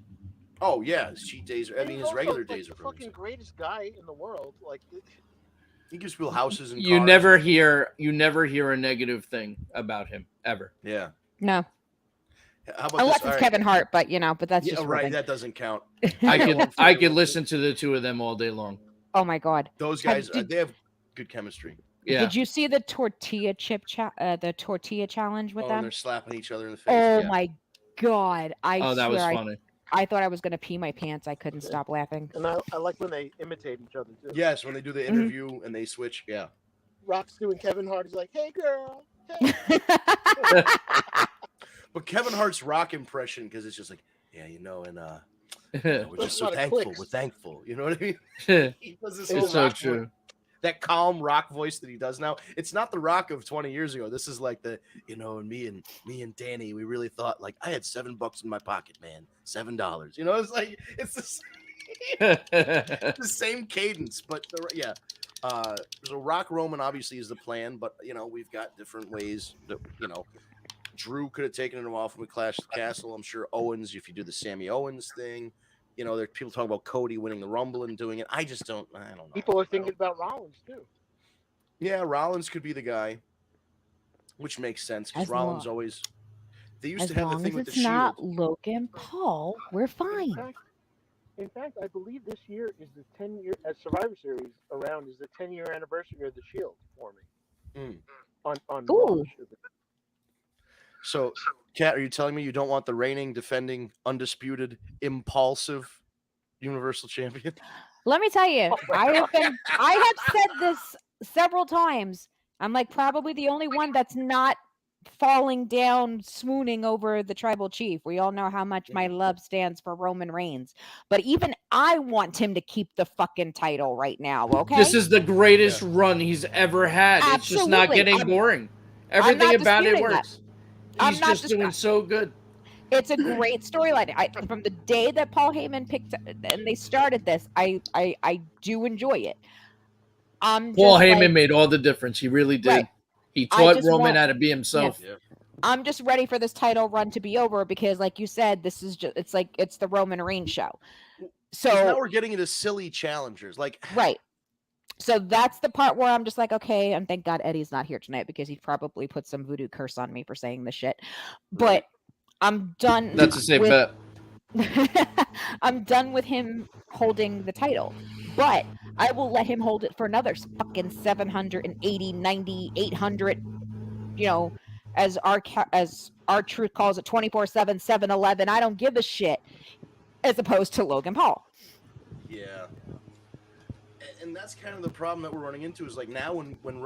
Oh yeah, his cheat days. I And mean, he's his also, regular like, days the are fucking brilliant. greatest guy in the world. Like, He gives people houses and You cars. never hear a negative thing about him ever. Yeah. No, How about unless this? it's All right. Kevin Hart, but but that's Yeah, just right. ribbing. That doesn't count. I got could one for I you, could real quick. listen to the two of them all day long. Oh my god. Those guys, did- they have good chemistry. Yeah. Did you see the tortilla challenge with Oh, and them? they're slapping each other in the face. Oh yeah. my god! I Oh, that was swear, funny. I thought I was gonna pee my pants. I couldn't stop laughing. and I like when they imitate each other too. Yes, when they do the interview and they switch. Yeah. Rock's doing Kevin Hart. He's like, "Hey, girl." Hey. But Kevin Hart's Rock impression, because it's just like, yeah, and we're That's just a so lot of thankful. clicks. We're thankful. You know what I mean? It's He does this It's whole so rock true. voice, that calm rock voice that he does now. It's not the Rock of 20 years ago. This is like the, and me and Danny, we really thought, like, I had $7 in my pocket, man. $7. It's like, it's the same cadence, but so Rock Roman obviously is the plan, but we've got different ways that Drew could have taken him off when we clashed the castle. I'm sure Owens, if you do the Sami Owens thing, there's people talking about Cody winning the Rumble and doing it. I don't know. People are thinking about Rollins too. Yeah, Rollins could be the guy, which makes sense because As Rollins long- always. They used As to have the long thing as with the it's not Shield. Logan Paul, we're fine. In fact, I believe this year is the 10-year at Survivor Series around is the 10-year anniversary of the Shield for me. On Ooh. Raw. So, Kat, are you telling me you don't want the reigning, defending, undisputed, impulsive Universal Champion? Let me tell you, I have said this several times. I'm like probably the only one that's not falling down, swooning over the tribal chief. We all know how much my love stands for Roman Reigns, but even I want him to keep the fucking title right now. Okay, This is the greatest run he's ever had. It's just not Absolutely. getting boring. Everything not about it disputing that. works. I'm He's not just doing so good. It's a great storyline. From the day that Paul Heyman picked and they started this, I do enjoy it. Paul Heyman made all the difference. He really did. Right. He taught just Roman want- how to be himself. Yeah. I'm just ready for this title run to be over because, like you said, this is just it's the Roman Reigns show. 'Cause So now we're getting into silly challengers, like right. So that's the part where I'm just like, okay, and thank God Eddie's not here tonight because he'd probably put some voodoo curse on me for saying this shit. But I'm done. That's a safe bet. I'm done with him holding the title, but I will let him hold it for another fucking 780, 90, 800, as our truth calls it, 24/7, 7-Eleven. I don't give a shit, as opposed to Logan Paul. Yeah. And that's kind of the problem that we're running into is like now when when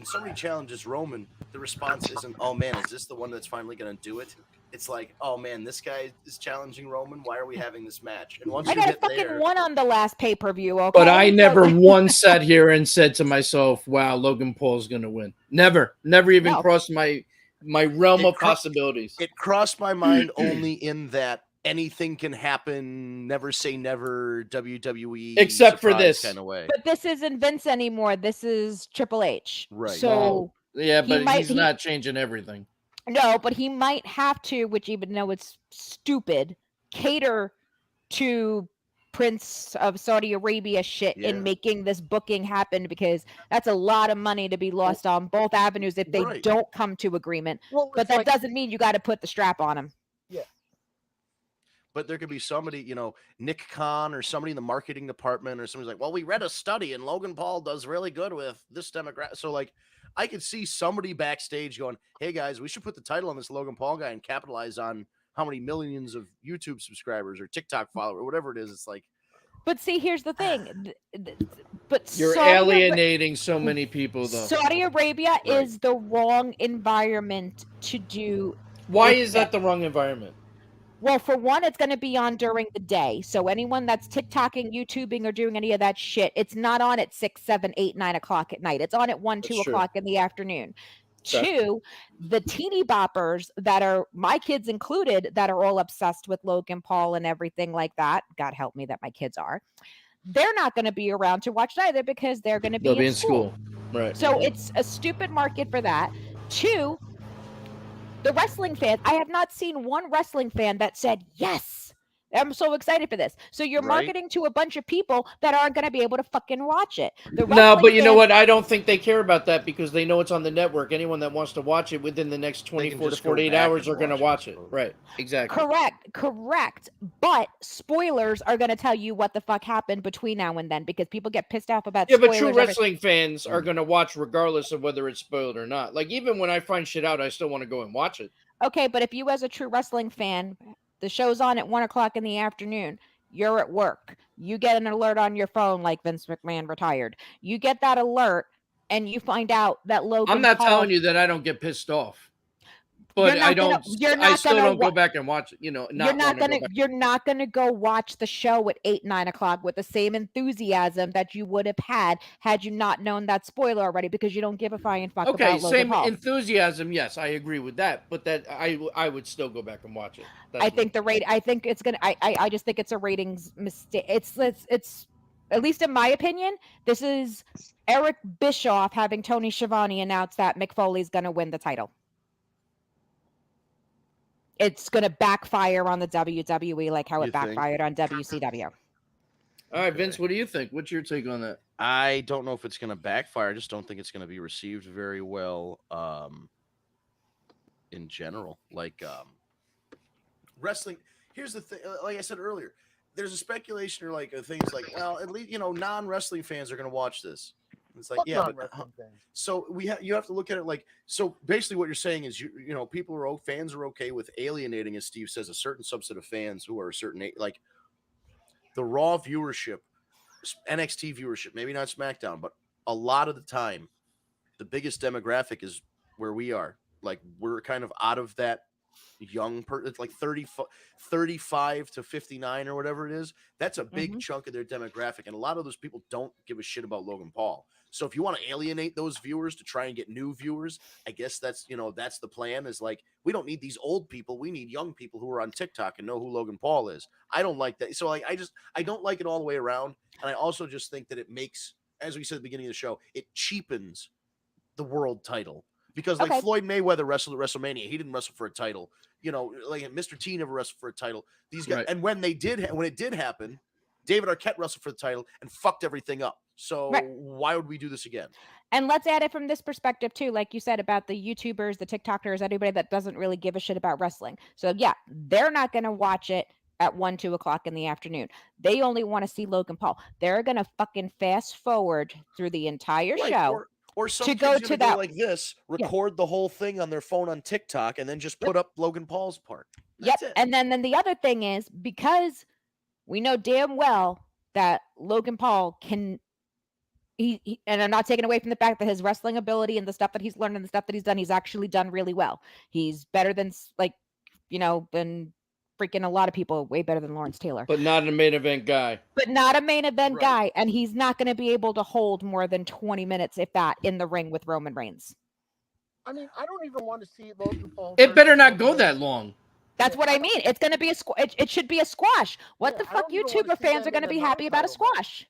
somebody challenges Roman, the response isn't, oh man, is this the one that's finally going to do it? It's like, oh man, this guy is challenging Roman. Why are we having this match? And once I you got a get fucking there, one on the last pay-per-view, okay? But I never once sat here and said to myself, wow, Logan Paul's going to win. Never even No. crossed my realm of possibilities. it crossed my mind only in that anything can happen, never say never, WWE Except for surprise this. kind of way. But this isn't Vince anymore. This is Triple H. Right. So Yeah, but might- he's not changing everything. no, but he might have to, which even though it's stupid, cater to Prince of Saudi Arabia shit Yeah. in making this booking happen because that's a lot of money to be lost on both avenues if they Right. don't come to agreement. Well, But it's that like, doesn't mean you got to put the strap on him. But there could be somebody, Nick Khan or somebody in the marketing department or somebody's like, well, we read a study and Logan Paul does really good with this demographic. So like, I could see somebody backstage going, hey guys, we should put the title on this Logan Paul guy and capitalize on how many millions of YouTube subscribers or TikTok followers or whatever it is. It's like, But see, here's the thing. But You're Saudi alienating so many people, though. Saudi Arabia Right. is the wrong environment to do. Why if is that the wrong environment? Well, for one, it's going to be on during the day. So anyone that's TikToking, YouTubing, or doing any of that shit, it's not on at 6, 7, 8, 9 o'clock at night. It's on at 1, 2 That's true. o'clock in the afternoon. Okay. 2, the teeny boppers that are, my kids included, that are all obsessed with Logan Paul and everything like that. God help me that my kids are. They're not going to be around to watch it either because they're going to They'll be in school. Right. So it's a stupid market for that. 2, the wrestling fans, I have not seen one wrestling fan that said, yes, I'm so excited for this. So you're Right. marketing to a bunch of people that aren't going to be able to fucking watch it. The No, wrestling but you know fans- what? I don't think they care about that because they know it's on the network. Anyone that wants to watch it within the next They can 24 to just go 48 back hours and are going to watch it, watch it. I suppose. Right. Exactly. Correct. But spoilers are going to tell you what the fuck happened between now and then because people get pissed off about Yeah, but spoilers. true every- wrestling fans are Mm. going to watch regardless of whether it's spoiled or not. Like, even when I find shit out, I still want to go and watch it. Okay, but if you as a true wrestling fan, the show's on at 1:00 in the afternoon, you're at work, you get an alert on your phone like Vince McMahon retired. You get that alert and you find out that Logan I'm not Paul, telling you that I don't get pissed off. you're But not I gonna don't. you're I not still gonna don't go wa- back and watch it. You know, you're not not want to go gonna back. you're not gonna go watch the show at 8, 9 o'clock with the same enthusiasm that you would have had you not known that spoiler already because you don't give a flying fuck Okay, about Logan same Paul. enthusiasm. Yes, I agree with that. But that I would still go back and watch it. That's I think the rate. I think it's gonna. I just think it's a ratings mistake. It's at least in my opinion. This is Eric Bischoff having Tony Schiavone announce that Mick Foley's gonna win the title. It's gonna backfire on the WWE like how You it think? backfired on WCW. All right, Vince. What do you think? What's your take on that? I don't know if it's going to backfire. I just don't think it's going to be received very well in general. Like wrestling. Here's the thing. Like I said earlier, there's a speculation or like things like, well, at least non-wrestling fans are going to watch this. It's like, Fuck yeah, but non-wrestling fans. so you have to look at it like, so basically what you're saying is people are fans are okay with alienating, as Steve says, a certain subset of fans who are a certain like the Raw viewership, NXT viewership, maybe not SmackDown, but a lot of the time the biggest demographic is where we are. Like we're kind of out of that young it's like 35 to 59 or whatever it is. That's a big chunk of their demographic, and a lot of those people don't give a shit about Logan Paul. So if you want to alienate those viewers to try and get new viewers, I guess that's that's the plan, is like, we don't need these old people, we need young people who are on TikTok and know who Logan Paul is. I don't like that. So like I don't like it all the way around, and I also just think that it makes, as we said at the beginning of the show, it cheapens the world title. Because like Floyd Mayweather wrestled at WrestleMania, he didn't wrestle for a title. Like Mr. T never wrestled for a title. These guys, right. And when it did happen, David Arquette wrestled for the title and fucked everything up. So why would we do this again? And let's add it from this perspective too, like you said about the YouTubers, the TikTokers, anybody that doesn't really give a shit about wrestling. So yeah, they're not going to watch it at 1, 2 o'clock in the afternoon. They only want to see Logan Paul. They're going to fucking fast forward through the entire show. Or some to kids go gonna to go that like this, record the whole thing on their phone on TikTok, and then just put up Logan Paul's part. That's it. And then the other thing is, because we know damn well that Logan Paul can, he and I'm not taking away from the fact that his wrestling ability and the stuff that he's learned and the stuff that he's done, he's actually done really well. He's better than than freaking a lot of people, way better than Lawrence Taylor. But not a main event guy. Guy, and he's not going to be able to hold more than 20 minutes, if that, in the ring with Roman Reigns. I mean, I don't even want to see Logan Paul. It better not go that long. That's what I mean. It's going to be it should be a squash. What the fuck YouTuber fans are going to be happy about a squash?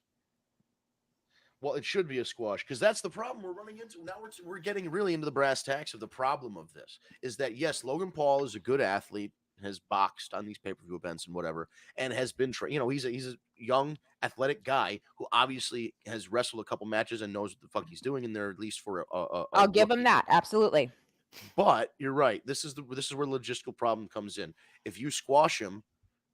Well, it should be a squash, because that's the problem we're running into. Now we're getting really into the brass tacks of the problem of this, is that, yes, Logan Paul is a good athlete, has boxed on these pay-per-view events and whatever, and has been he's a young athletic guy who obviously has wrestled a couple matches and knows what the fuck he's doing in there, at least for I'll give him that, absolutely. But you're right, this is where the logistical problem comes in. If you squash him,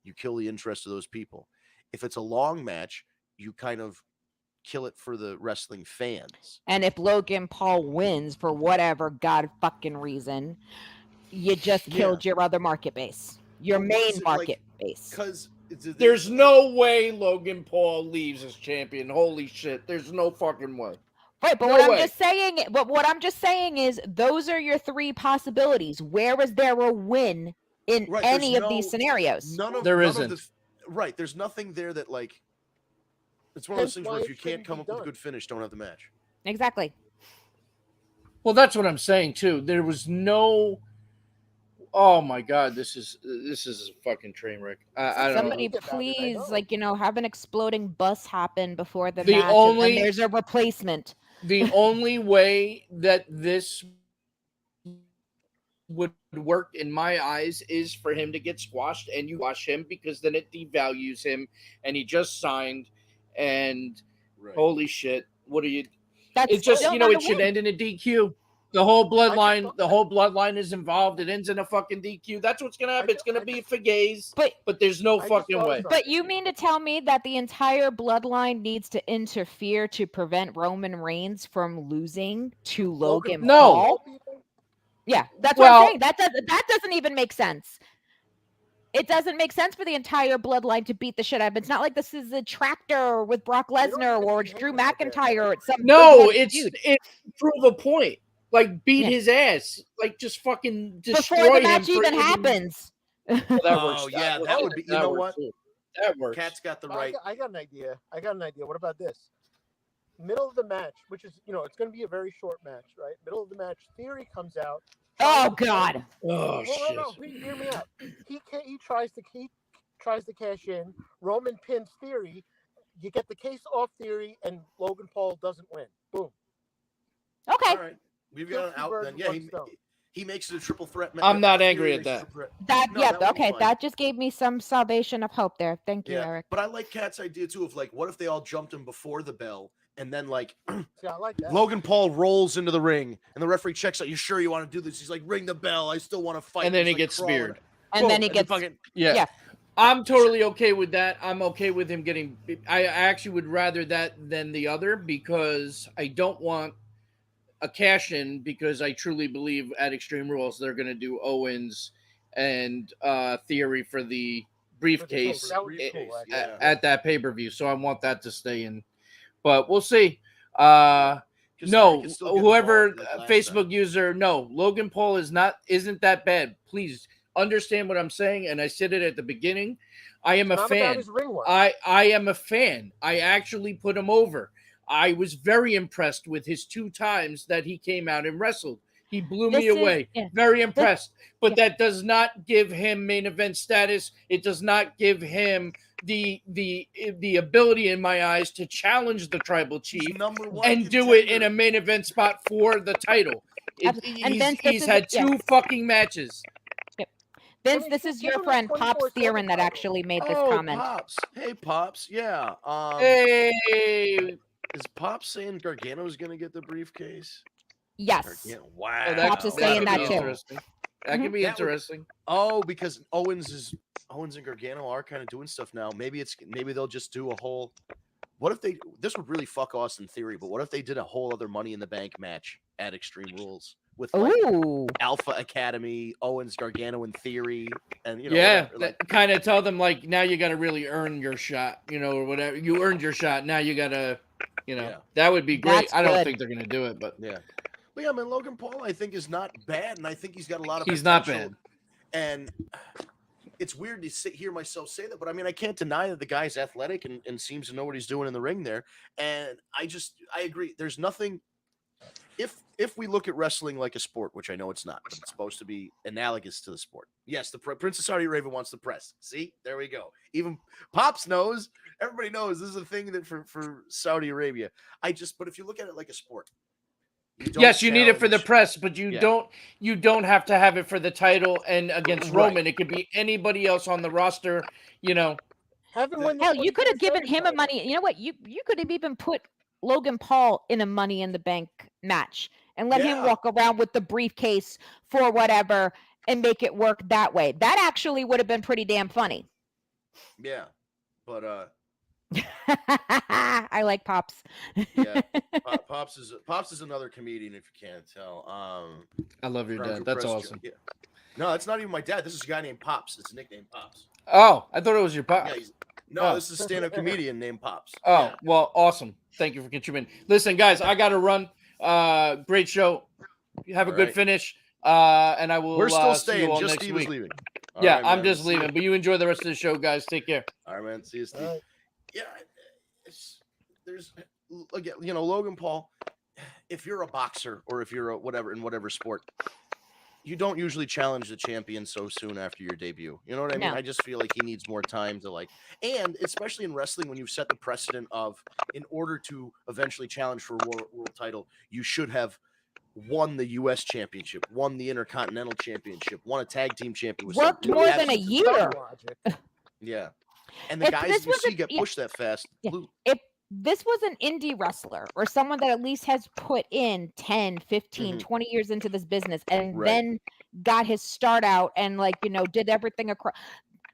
you kill the interest of those people. If it's a long match, you kind of kill it for the wrestling fans. And if Logan Paul wins for whatever god fucking reason, you just killed your other market base, your main market base. Because there's no way Logan Paul leaves as champion. Holy shit, there's no fucking way. Right, but what I'm just saying is those are your three possibilities. Where is there a win in any of these scenarios? There isn't. Right, there's nothing there that, like, it's one of those things where if you can't come up with a good finish, don't have the match. Exactly. Well, that's what I'm saying too. There was no. Oh my God, this is a fucking train wreck. I don't Somebody know. please, have an exploding bus happen before the match, and then there's a replacement. The only way that this would work in my eyes is for him to get squashed and you squash him because then it devalues him and he just signed and holy shit, what are you? That's It's just still you know not a it should win. end in a DQ. The whole bloodline is involved. It ends in a fucking DQ. That's what's gonna happen. It's gonna be for gays, but there's no fucking way. But you mean to tell me that the entire bloodline needs to interfere to prevent Roman Reigns from losing to Logan Paul? Yeah, that's what I'm saying. That doesn't even make sense. It doesn't make sense for the entire bloodline to beat the shit out of him. It's not like this is a tractor with Brock Lesnar or it's Drew McIntyre or it's some no, big it's dude. prove a point. Like beat his ass. Like just fucking destroy before the him match even happens. Well, that works. Yeah, that would be. You know what? That works. Cat's got the right. I got an idea. What about this? Middle of the match, which is it's going to be a very short match, right? Middle of the match, Theory comes out. Oh God! Oh shit! No, hear me out. He tries to cash in. Roman pins Theory. You get the case off Theory, and Logan Paul doesn't win. Boom. Okay. All right, we've got an out then. Yeah, he makes it a triple threat match. I'm not angry at that. That just gave me some salvation of hope there. Thank you, Eric. But I like Cat's idea too of like, what if they all jumped him before the bell? And then, like, See, I like that. Logan Paul rolls into the ring, and the referee checks out. You sure you want to do this? He's like, ring the bell. I still want to fight. And then he like, gets speared. And then he gets yeah. I'm totally okay with that. I'm okay with him getting. I actually would rather that than the other because I don't want a cash in because I truly believe at Extreme Rules they're going to do Owens and Theory for the briefcase at that pay-per-view. So I want that to stay in. But we'll see. No, whoever Facebook user, no, Logan Paul isn't that bad. Please understand what I'm saying, and I said it at the beginning. I am a fan. I am a fan. I actually put him over. I was very impressed with his 2 times that he came out and wrestled. He blew me away. Very impressed. But that does not give him main event status. It does not give him the ability in my eyes to challenge the tribal chief and do it in a main event spot for the title. He's had 2 fucking matches. Vince, this is your friend Pops Theron that actually made this comment. Pops. Hey, Pops. Yeah. Hey. Is Pops saying Gargano's going to get the briefcase? Yes. Wow. Pops is saying that too. That could be interesting. Oh, because Owens and Gargano are kind of doing stuff now. Maybe they'll just do a whole. What if this would really fuck Austin Theory, but what if they did a whole other Money in the Bank match at Extreme Rules with like Alpha Academy, Owens, Gargano, and Theory, and kind of tell them like now you got to really earn your shot, or whatever. You earned your shot. Now you got to, that would be great. I don't think they're gonna do it, but yeah. But yeah, man, Logan Paul, I think, is not bad, and I think he's got a lot of. He's not bad, and it's weird to hear myself say that, but I mean, I can't deny that the guy's athletic and seems to know what he's doing in the ring there. And I agree. There's nothing. If we look at wrestling like a sport, which I know it's not, but it's supposed to be analogous to the sport. Yes, the Prince of Saudi Arabia wants the press. See, there we go. Even Pops knows. Everybody knows this is a thing that for Saudi Arabia. But if you look at it like a sport. Yes, you need it for the press, but you don't have to have it for the title and against Roman. It could be anybody else on the roster, Hell, you could have given him a money. You know what? You could have even put Logan Paul in a Money in the Bank match and let him walk around with the briefcase for whatever and make it work that way. That actually would have been pretty damn funny. Yeah, but I like Pops. Yeah, Pops is another comedian if you can't tell. I love your dad. That's awesome. Yeah. No, that's not even my dad. This is a guy named Pops. It's a nickname, Pops. Oh, I thought it was your Pops. Yeah, this is a stand-up comedian named Pops. Oh, well, awesome. Thank you for contributing. Listen, guys, I got to run. Great show. Have a good finish. And I will. We're still staying. See you all just next Steve week. is leaving. Yeah, I'm just leaving. But you enjoy the rest of the show, guys. Take care. All right, man. See you, Steve. Yeah, there's again, Logan Paul. If you're a boxer or if you're a whatever sport, you don't usually challenge the champion so soon after your debut. You know what I mean? I just feel like he needs more time to and especially in wrestling when you've set the precedent of in order to eventually challenge for a world title, you should have won the U.S. championship, won the Intercontinental Championship, won a tag team champion with Worked some more absolute- than a year. Yeah, and the If guys this you was a- see get yeah. pushed that fast. Yeah. Lose. If this was an indie wrestler or someone that at least has put in 10, 15, 20 years into this business and Right. then got his start out and like, you know, did everything across.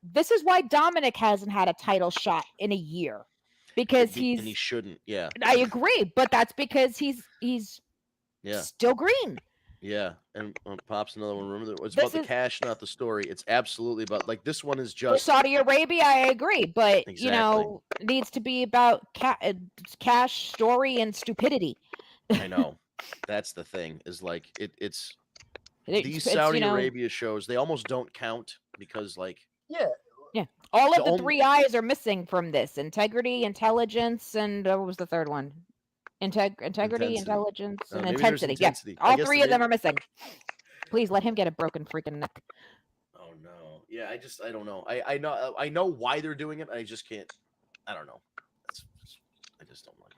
This is why Dominic hasn't had a title shot in a year because and he shouldn't. Yeah, I agree, but that's because he's yeah, still green. yeah. And Pop's another one. Remember, it's This about the is- cash, not the story. It's absolutely about like this one is For just Saudi Arabia, I agree, but you Exactly. know, it needs to be about cash, story, and stupidity. I know. That's the thing. Is like it's these It's, Saudi you know, Arabia shows. They almost don't count because like all of the the three eyes are missing from this: integrity, intelligence, and what was the third one? Integrity, Intensity. intelligence, and Maybe there's intensity. intensity. Yeah, I all guess three of them are missing. Please let him get a broken freaking neck. Oh no. Yeah, I don't know. I know why they're doing it. I just can't. I don't know. I just don't like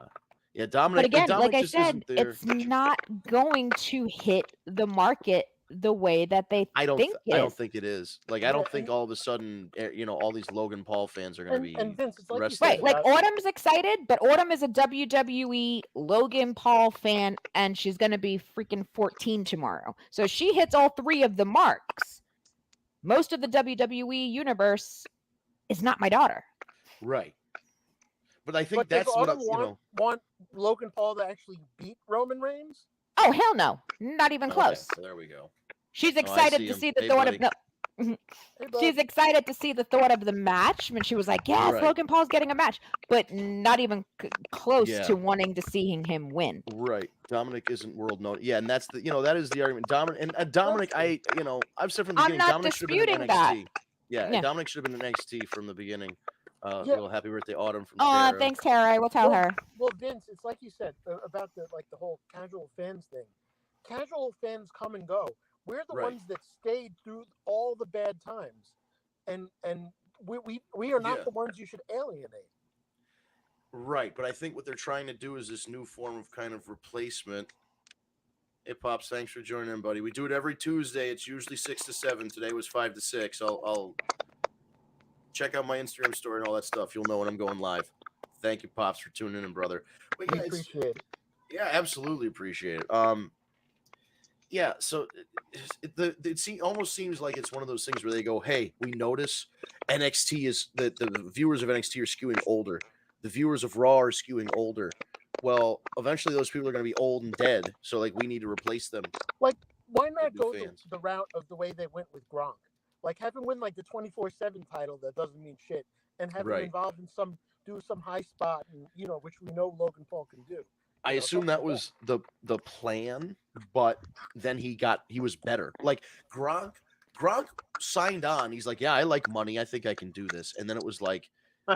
it. Yeah, Dominic. But again, Dominic like I just said, isn't there. it's not going to hit the market the way that they I don't think I don't think it is. Like I don't think all of a sudden, all these Logan Paul fans are going to be and Vince, it's like you wrestling. said Right, like about- Autumn's excited, but Autumn is a WWE Logan Paul fan, and she's going to be freaking 14 tomorrow. So she hits all three of the marks. Most of the WWE universe is not my daughter. Right. But I think But does that's what Autumn want Logan Paul to actually beat Roman Reigns? Oh, hell no. Not even Okay, close. so there we go. She's I excited see to him. see the Hey, thought buddy. of no. Hey, bud. She's excited to see the thought of the match when she was like, yes, Right. Logan Paul's getting a match, but not even close Yeah. to wanting to see him win. Right. Dominic isn't world known. Yeah, and that's the that is the argument. Dominic, I've said from the I'm beginning, not Dominic should have been in disputing that. NXT. Yeah, Yeah. Dominic should have been in NXT from the beginning. Yeah. Well, happy birthday, Autumn from Oh, Tara. thanks, Tara. I will tell Well, her. Well, Vince, it's like you said about the whole casual fans thing. Casual fans come and go. We're the Right. ones that stayed through all the bad times, and we are not Yeah. the ones you should alienate. Right, but I think what they're trying to do is this new form of kind of replacement. Hey, Pops, thanks for joining in, buddy. We do it every Tuesday. It's usually 6 to 7. Today was 5 to 6. I'll check out my Instagram story and all that stuff. You'll know when I'm going live. Thank you, Pops, for tuning in, brother. But We yeah, appreciate it. yeah, absolutely appreciate it. Yeah, so it almost seems like it's one of those things where they go, "Hey, we notice NXT is the viewers of NXT are skewing older. The viewers of Raw are skewing older. Well, eventually those people are going to be old and dead. So like we need to replace them." Why not New go fans. the route of the way they went with Gronk? Like have him win like the 24/7 title that doesn't mean shit, and have Right. him involved in do some high spot, and which we know Logan Paul can do. I assume that was the plan, but then he was better. Like Gronk signed on. He's like, "Yeah, I like money. I think I can do this." And then it was like,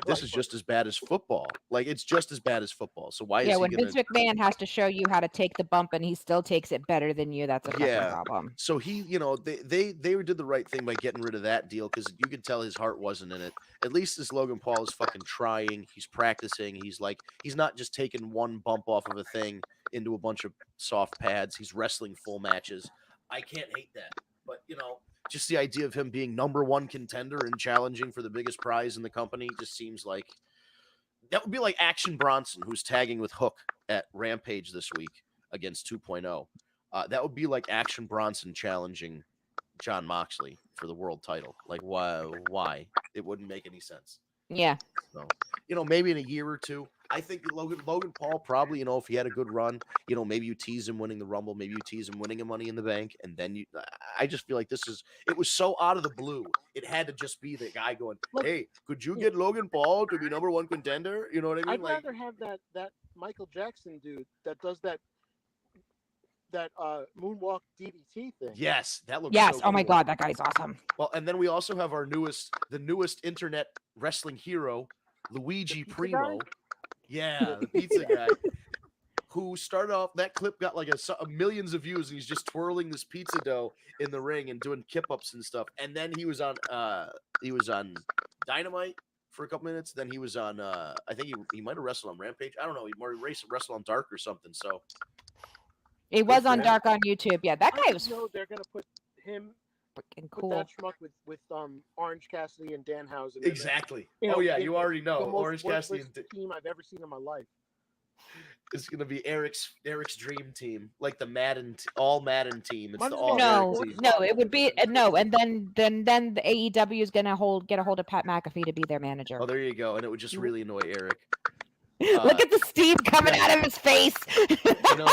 this is just as bad as football. Like it's just as bad as football. So why is Yeah, he when gonna? Vince McMahon has to show you how to take the bump and he still takes it better than you, that's a fucking Yeah. problem. So he, they did the right thing by getting rid of that deal because you could tell his heart wasn't in it. At least this Logan Paul is fucking trying. He's practicing. He's not just taking one bump off of a thing into a bunch of soft pads. He's wrestling full matches. I can't hate that. But just the idea of him being number one contender and challenging for the biggest prize in the company just seems like that would be like Action Bronson, who's tagging with Hook at Rampage this week against 2.0. That would be like Action Bronson challenging John Moxley for the world title. Like, why? It wouldn't make any sense. Yeah. So, maybe in a year or two, I think Logan Paul probably, if he had a good run, maybe you tease him winning the Rumble, maybe you tease him winning a Money in the Bank, and then I just feel like it was so out of the blue. It had to just be the guy going, "Hey, could you get Logan Paul to be number one contender?" You know what I mean? I'd rather have that Michael Jackson dude that does that moonwalk DDT thing. Yes, that looks. Yes. So Oh my cool. God, that guy's awesome. Well, and then we also have the newest internet wrestling hero, Luigi Primo. guy? Yeah, the pizza guy. Who started off, that clip got like a millions of views, and he's just twirling this pizza dough in the ring and doing kip ups and stuff. And then he was on Dynamite for a couple minutes. Then he was on I think he might have wrestled on Rampage. I don't know. He might have wrestled on Dark or something. So It was for on him. Dark on YouTube. Yeah, that I guy just was know they're gonna put him, freaking put cool. that schmuck with Orange Cassidy and Danhausen. Exactly. You know, Oh yeah, in you already the know. most Orange Cassidy worthless team I've ever seen in my life. is going to be Eric's dream team, like the all Madden team. It's Might the as well all No, Eric team. no, it would be no, and then the AEW is gonna get a hold of Pat McAfee to be their manager. Oh, there you go, and it would just really annoy Eric. Look at the steam coming out of his face. I know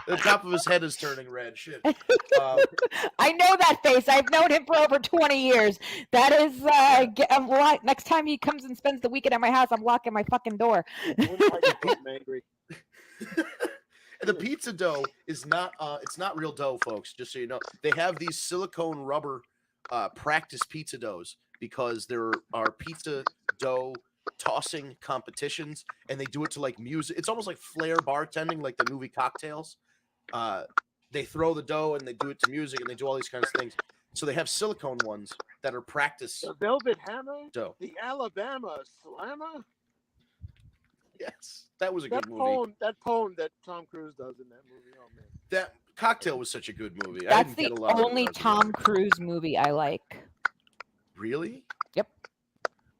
the top of his head is turning red. Shit. I know that face. I've known him for over 20 years. That is, next time he comes and spends the weekend at my house, I'm locking my fucking door. I'm angry. And the pizza dough is not it's not real dough, folks, just so you know. They have these silicone rubber practice pizza doughs because there are pizza dough tossing competitions, and they do it to like music. It's almost like flair bartending, like the movie Cocktails. They throw the dough and they do it to music, and they do all these kinds of things. So they have silicone ones that are practice The Velvet Hammer, dough. the Alabama Slammer. Yes, that was a good movie. That poem that Tom Cruise does in that movie. Oh man, That Cocktail was such a good movie. That's the only Tom Cruise movie I like. Really? Yep.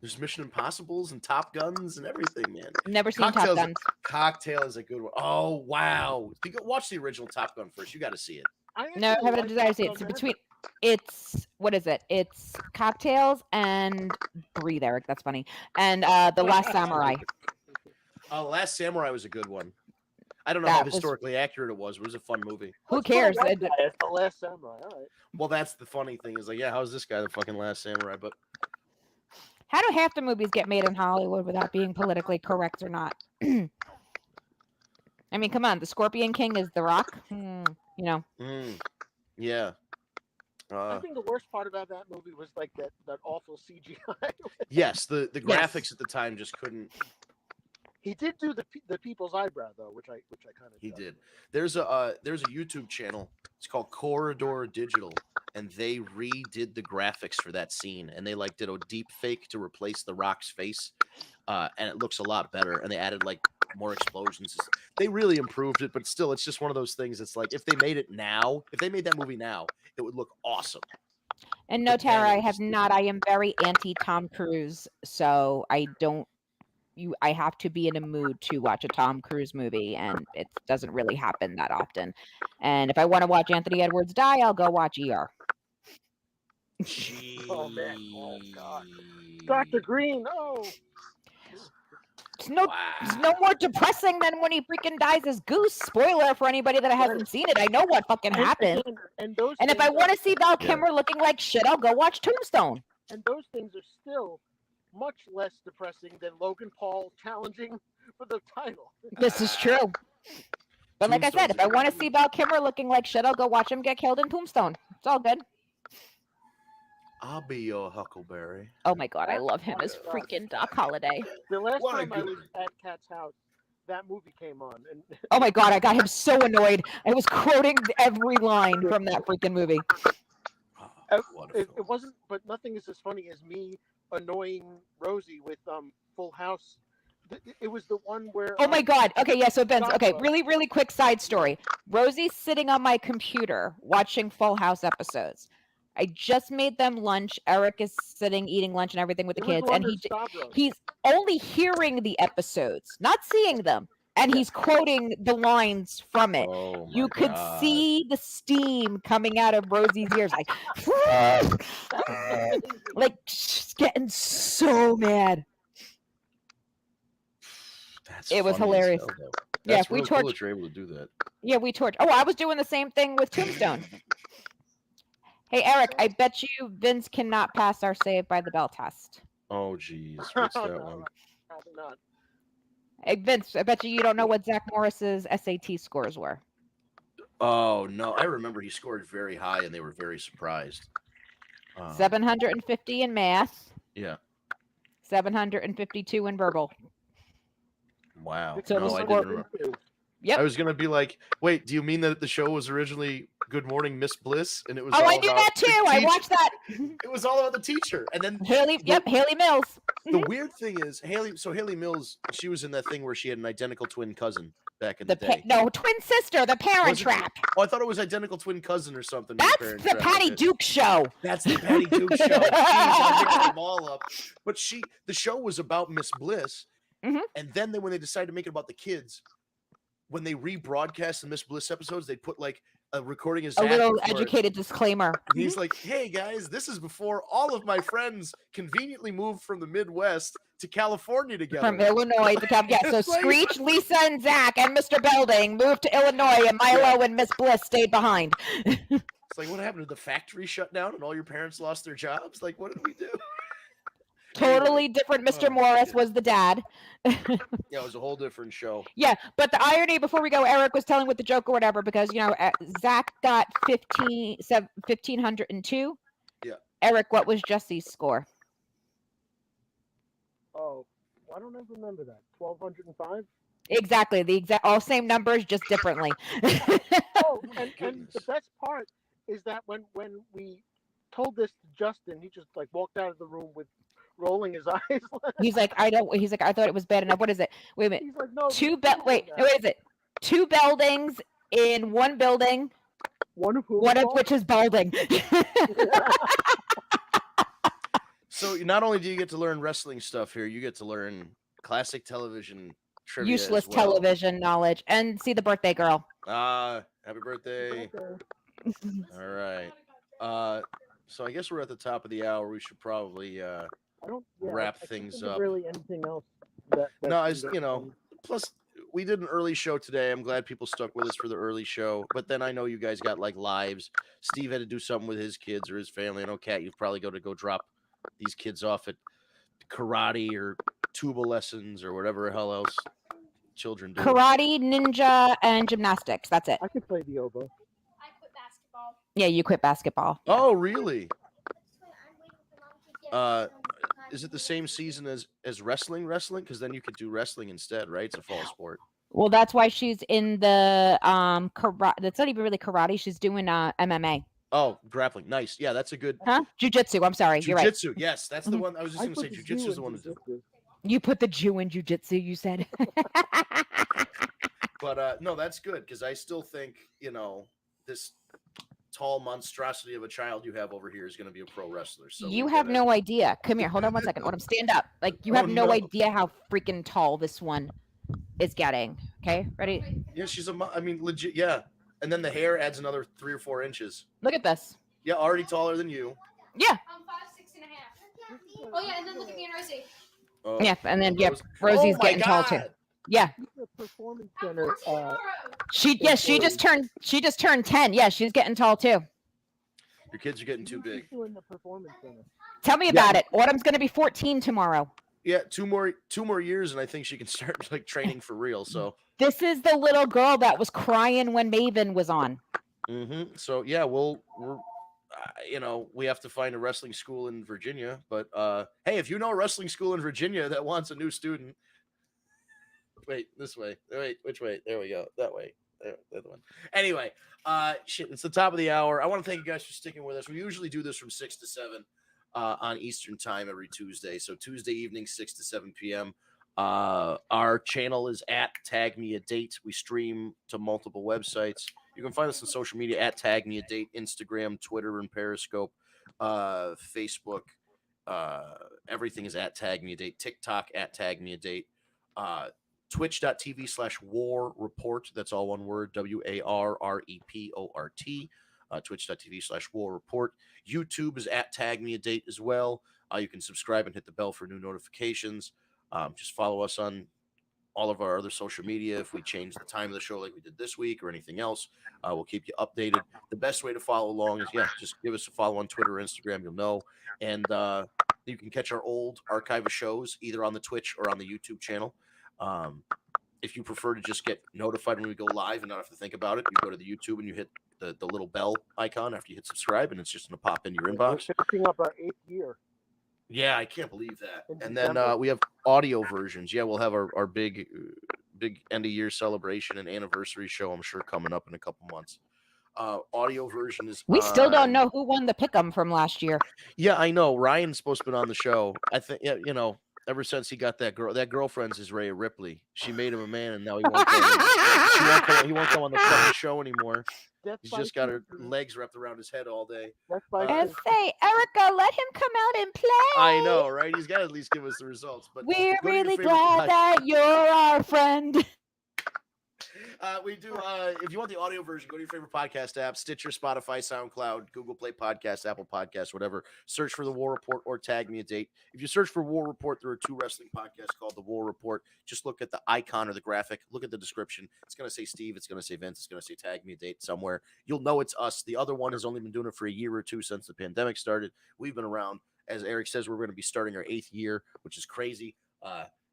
There's Mission Impossibles and Top Guns and everything, man. Never seen Top Guns. Cocktail is a good one. Oh wow! You go watch the original Top Gun first. You got to see it. No, I haven't desire to see it. So it's what is it? It's Cocktails and Breathe, Eric. That's funny. And The Last Samurai. Last Samurai was a good one. I don't know how historically accurate it was. But it was a fun movie. Who cares? It's The Last Samurai. All right. Well, that's the funny thing is like, yeah, how's this guy the fucking Last Samurai? But how do half the movies get made in Hollywood without being politically correct or not? I mean, come on. The Scorpion King is The Rock. You know. Yeah. I think the worst part about that movie was like that awful CGI. Yes, the graphics at the time just couldn't. He did do the people's eyebrow though, which I kind of. He did. There's a YouTube channel. It's called Corridor Digital, and they redid the graphics for that scene, and they like did a deep fake to replace The Rock's face, and it looks a lot better. And they added like more explosions. They really improved it, but still, it's just one of those things. It's like if they made it now, if they made that movie now, it would look awesome. And no, Tara, I have not. I am very anti Tom Cruise, so I don't. I have to be in a mood to watch a Tom Cruise movie, and it doesn't really happen that often. And if I want to watch Anthony Edwards die, I'll go watch ER. Oh man! Oh god! Dr. Green! Oh. It's no more depressing than when he freaking dies as Goose. Spoiler for anybody that hasn't seen it. I know what fucking happened. And if I want to see Val Kilmer looking like shit, I'll go watch Tombstone. And those things are still much less depressing than Logan Paul challenging for the title. This is true. But like I said, if I want to see Val Kilmer looking like shit, I'll go watch him get killed in Tombstone. It's all good. I'll be your Huckleberry. Oh my god, I love him as freaking Doc Holliday. The last time I was at Kat's house, that movie came on. And oh my god, I got him so annoyed. I was quoting every line from that freaking movie. It wasn't, but nothing is as funny as me annoying Rosie with Full House. It was the one where. Oh my god. Okay, yeah. So Ben's okay. Really quick side story. Rosie's sitting on my computer watching Full House episodes. I just made them lunch. Eric is sitting eating lunch and everything with the kids, and he's only hearing the episodes, not seeing them, and he's quoting the lines from it. Oh you could see the steam coming out of Rosie's ears, like she's getting so mad. It was hilarious. Yeah, we torched. Cool that you're able to do that. Yeah, we torched. Oh, I was doing the same thing with Tombstone. Hey, Eric, I bet you Vince cannot pass our Saved by the Bell test. Oh, geez. What's that one? Probably not. Hey, Vince, I bet you don't know what Zach Morris's SAT scores were. Oh, no. I remember he scored very high, and they were very surprised. 750 in math. Yeah. 752 in verbal. Wow. So no, I didn't remember. Yep. I was going to be like, wait, do you mean that the show was originally Good Morning Miss Bliss, and it was Oh, all I knew about that the too. I teacher. watched that. It was all about the teacher, and then Haley Mills. the weird thing is Haley Mills, she was in that thing where she had an identical twin cousin back in the day. Twin sister, The Parent Trap. Oh, I thought it was identical twin cousin or something. That's the Patty Duke show. That's the Patty Duke show. Jeez, I mixed them all up. But the show was about Miss Bliss, and then when they decided to make it about the kids, when they rebroadcast the Miss Bliss episodes, they put like a recording of Zach a little before educated disclaimer. He's like, "Hey guys, this is before all of my friends conveniently moved from the Midwest to California together." From Illinois to California. Yeah, so Screech, Lisa, and Zach and Mr. Belding moved to Illinois, and Milo and Miss Bliss stayed behind. It's like, what happened? Did the factory shut down and all your parents lost their jobs? Like, what did we do? Totally different. Mr. Morris was the dad. Yeah, it was a whole different show. Yeah, but the irony, before we go, Eric was telling with the joke or whatever, because, Zach got 1,502. Yeah. Eric, what was Jesse's score? Oh, I don't ever remember that. 1,205? Exactly. All same numbers, just differently. Oh, and the best part is that when we told this to Justin, he just like walked out of the room with rolling his eyes. He's like, I thought it was bad enough. What is it? Wait a minute. He's like, no. What is it? 2 buildings in one building. One of which is balding. So not only do you get to learn wrestling stuff here, you get to learn classic television trivia. Useless as well. television knowledge, and see the birthday girl. Happy birthday. All right. So I guess we're at the top of the hour. We should probably wrap things up. Really anything else? Plus we did an early show today. I'm glad people stuck with us for the early show. But then I know you guys got like lives. Steve had to do something with his kids or his family. I know, Kat, you've probably got to go drop these kids off at karate or tuba lessons or whatever the hell else children do. Karate, ninja, and gymnastics. That's it. I could play the oboe. I quit basketball. Yeah, you quit basketball. Oh, really? Is it the same season as wrestling? Because then you could do wrestling instead, right? It's a fall sport. Well, that's why she's in the karate. That's not even really karate. She's doing MMA. Oh, grappling. Nice. Yeah, that's a good. Jiu-jitsu. I'm sorry. You're right. Jiu-jitsu. Yes, that's the one. I was just going to say jiu-jitsu is the one to do. You put the Jew in jiu-jitsu, you said. But no, that's good because I still think, this tall monstrosity of a child you have over here is going to be a pro wrestler. So you have no idea. Come here. Hold on one second. Let him stand up. Like, you have no idea how freaking tall this one is getting. Okay, ready? Yeah, legit. Yeah. And then the hair adds another 3 or 4 inches. Look at this. Yeah, already taller than you. Yeah. I'm 5'6.5". Oh yeah, and then look at me and Rosie. Oh, yeah, and then Rosie's getting tall too. Yeah. Performance center. She just turned 10. Yeah, she's getting tall too. Your kids are getting too big. In the performance center. Tell me about it. Autumn's going to be 14 tomorrow. Yeah, two more years, and I think she can start like training for real. So this is the little girl that was crying when Maven was on. Mm-hmm. So yeah, we're we have to find a wrestling school in Virginia. But hey, if you know a wrestling school in Virginia that wants a new student, wait, this way. Wait, which way? There we go. That way. There, the other one. Anyway, it's the top of the hour. I want to thank you guys for sticking with us. We usually do this from 6 to 7 on Eastern time every Tuesday. So Tuesday evening, 6 to 7 p.m. Our channel is at TagMeADate. We stream to multiple websites. You can find us on social media at TagMeADate, Instagram, Twitter, and Periscope, Facebook. Everything is at TagMeADate. TikTok at TagMeADate. Twitch.tv/War Report. That's all one word. WARREPORT. Twitch.tv/War Report. YouTube is at TagMeADate as well. You can subscribe and hit the bell for new notifications. Just follow us on all of our other social media. If we change the time of the show like we did this week or anything else, we'll keep you updated. The best way to follow along is, just give us a follow on Twitter or Instagram. You'll know. And you can catch our old archive of shows either on the Twitch or on the YouTube channel. If you prefer to just get notified when we go live and not have to think about it, you go to the YouTube and you hit the little bell icon after you hit subscribe, and it's just going to pop in your inbox. We're finishing up our 8th year. Yeah, I can't believe that. And then we have audio versions. Yeah, we'll have our big end of year celebration and anniversary show, I'm sure, coming up in a couple months. Audio version is. We still don't on- know who won the pick'em from last year. Yeah, I know. Ryan's supposed to be on the show. I think. Yeah, you know. Ever since he got that girl, that girlfriend's is Rhea Ripley. She made him a man, and now he won't come. He won't come on the fucking show anymore. He's just got her legs wrapped around his head all day. I say, Erica, let him come out and play. I know, right? He's got to at least give us the results. But We're go to your really favorite glad that you're our friend. we do. If you want the audio version, go to your favorite podcast app: Stitcher, Spotify, SoundCloud, Google Play Podcasts, Apple Podcasts, whatever. Search for The War Report or Tag Me a Date. If you search for War Report, there are 2 wrestling podcasts called The War Report. Just look at the icon or the graphic. Look at the description. It's going to say Steve. It's going to say Vince. It's going to say Tag Me a Date somewhere. You'll know it's us. The other one has only been doing it for a year or 2 since the pandemic started. We've been around. As Eric says, we're going to be starting our 8th year, which is crazy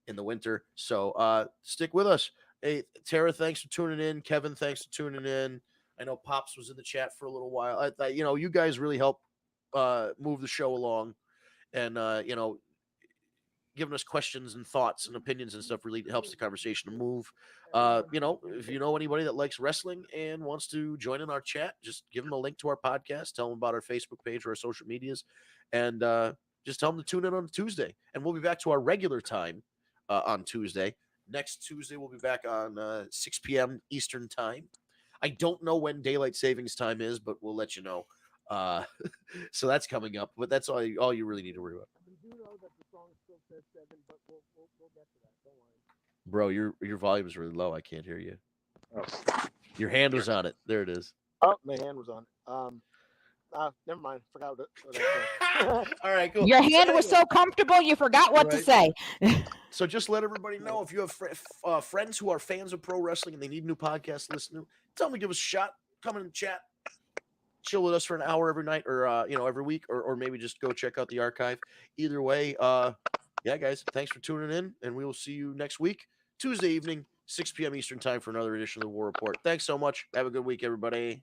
in the winter. So stick with us. Hey, Tara, thanks for tuning in. Kevin, thanks for tuning in. I know Pops was in the chat for a little while. You know, you guys really help move the show along, and you know, giving us questions and thoughts and opinions and stuff really helps the conversation to move. You know, if you know anybody that likes wrestling and wants to join in our chat, just give them a link to our podcast. Tell them about our Facebook page or our social medias, and just tell them to tune in on Tuesday. And we'll be back to our regular time on Tuesday. Next Tuesday, we'll be back on 6 p.m. Eastern time. I don't know when daylight savings time is, but we'll let you know. So that's coming up. But that's all you really need to worry about. We do know that the song still says 7, but we'll get to that. Don't worry. Bro, your volume is really low. I can't hear you. Oh. Your hand was on it. There it is. Oh, my hand was on it. Never mind. Forgot what I said. All right, cool. Your hand was so comfortable, you forgot what to say. So just let everybody know, if you have friends who are fans of pro wrestling and they need new podcasts to listen to, tell them to give us a shot. Come in and chat. Chill with us for an hour every night, or you know, every week, or maybe just go check out the archive. Either way, yeah, guys, thanks for tuning in, and we will see you next week, Tuesday evening, 6 p.m. Eastern time, for another edition of the War Report. Thanks so much. Have a good week, everybody.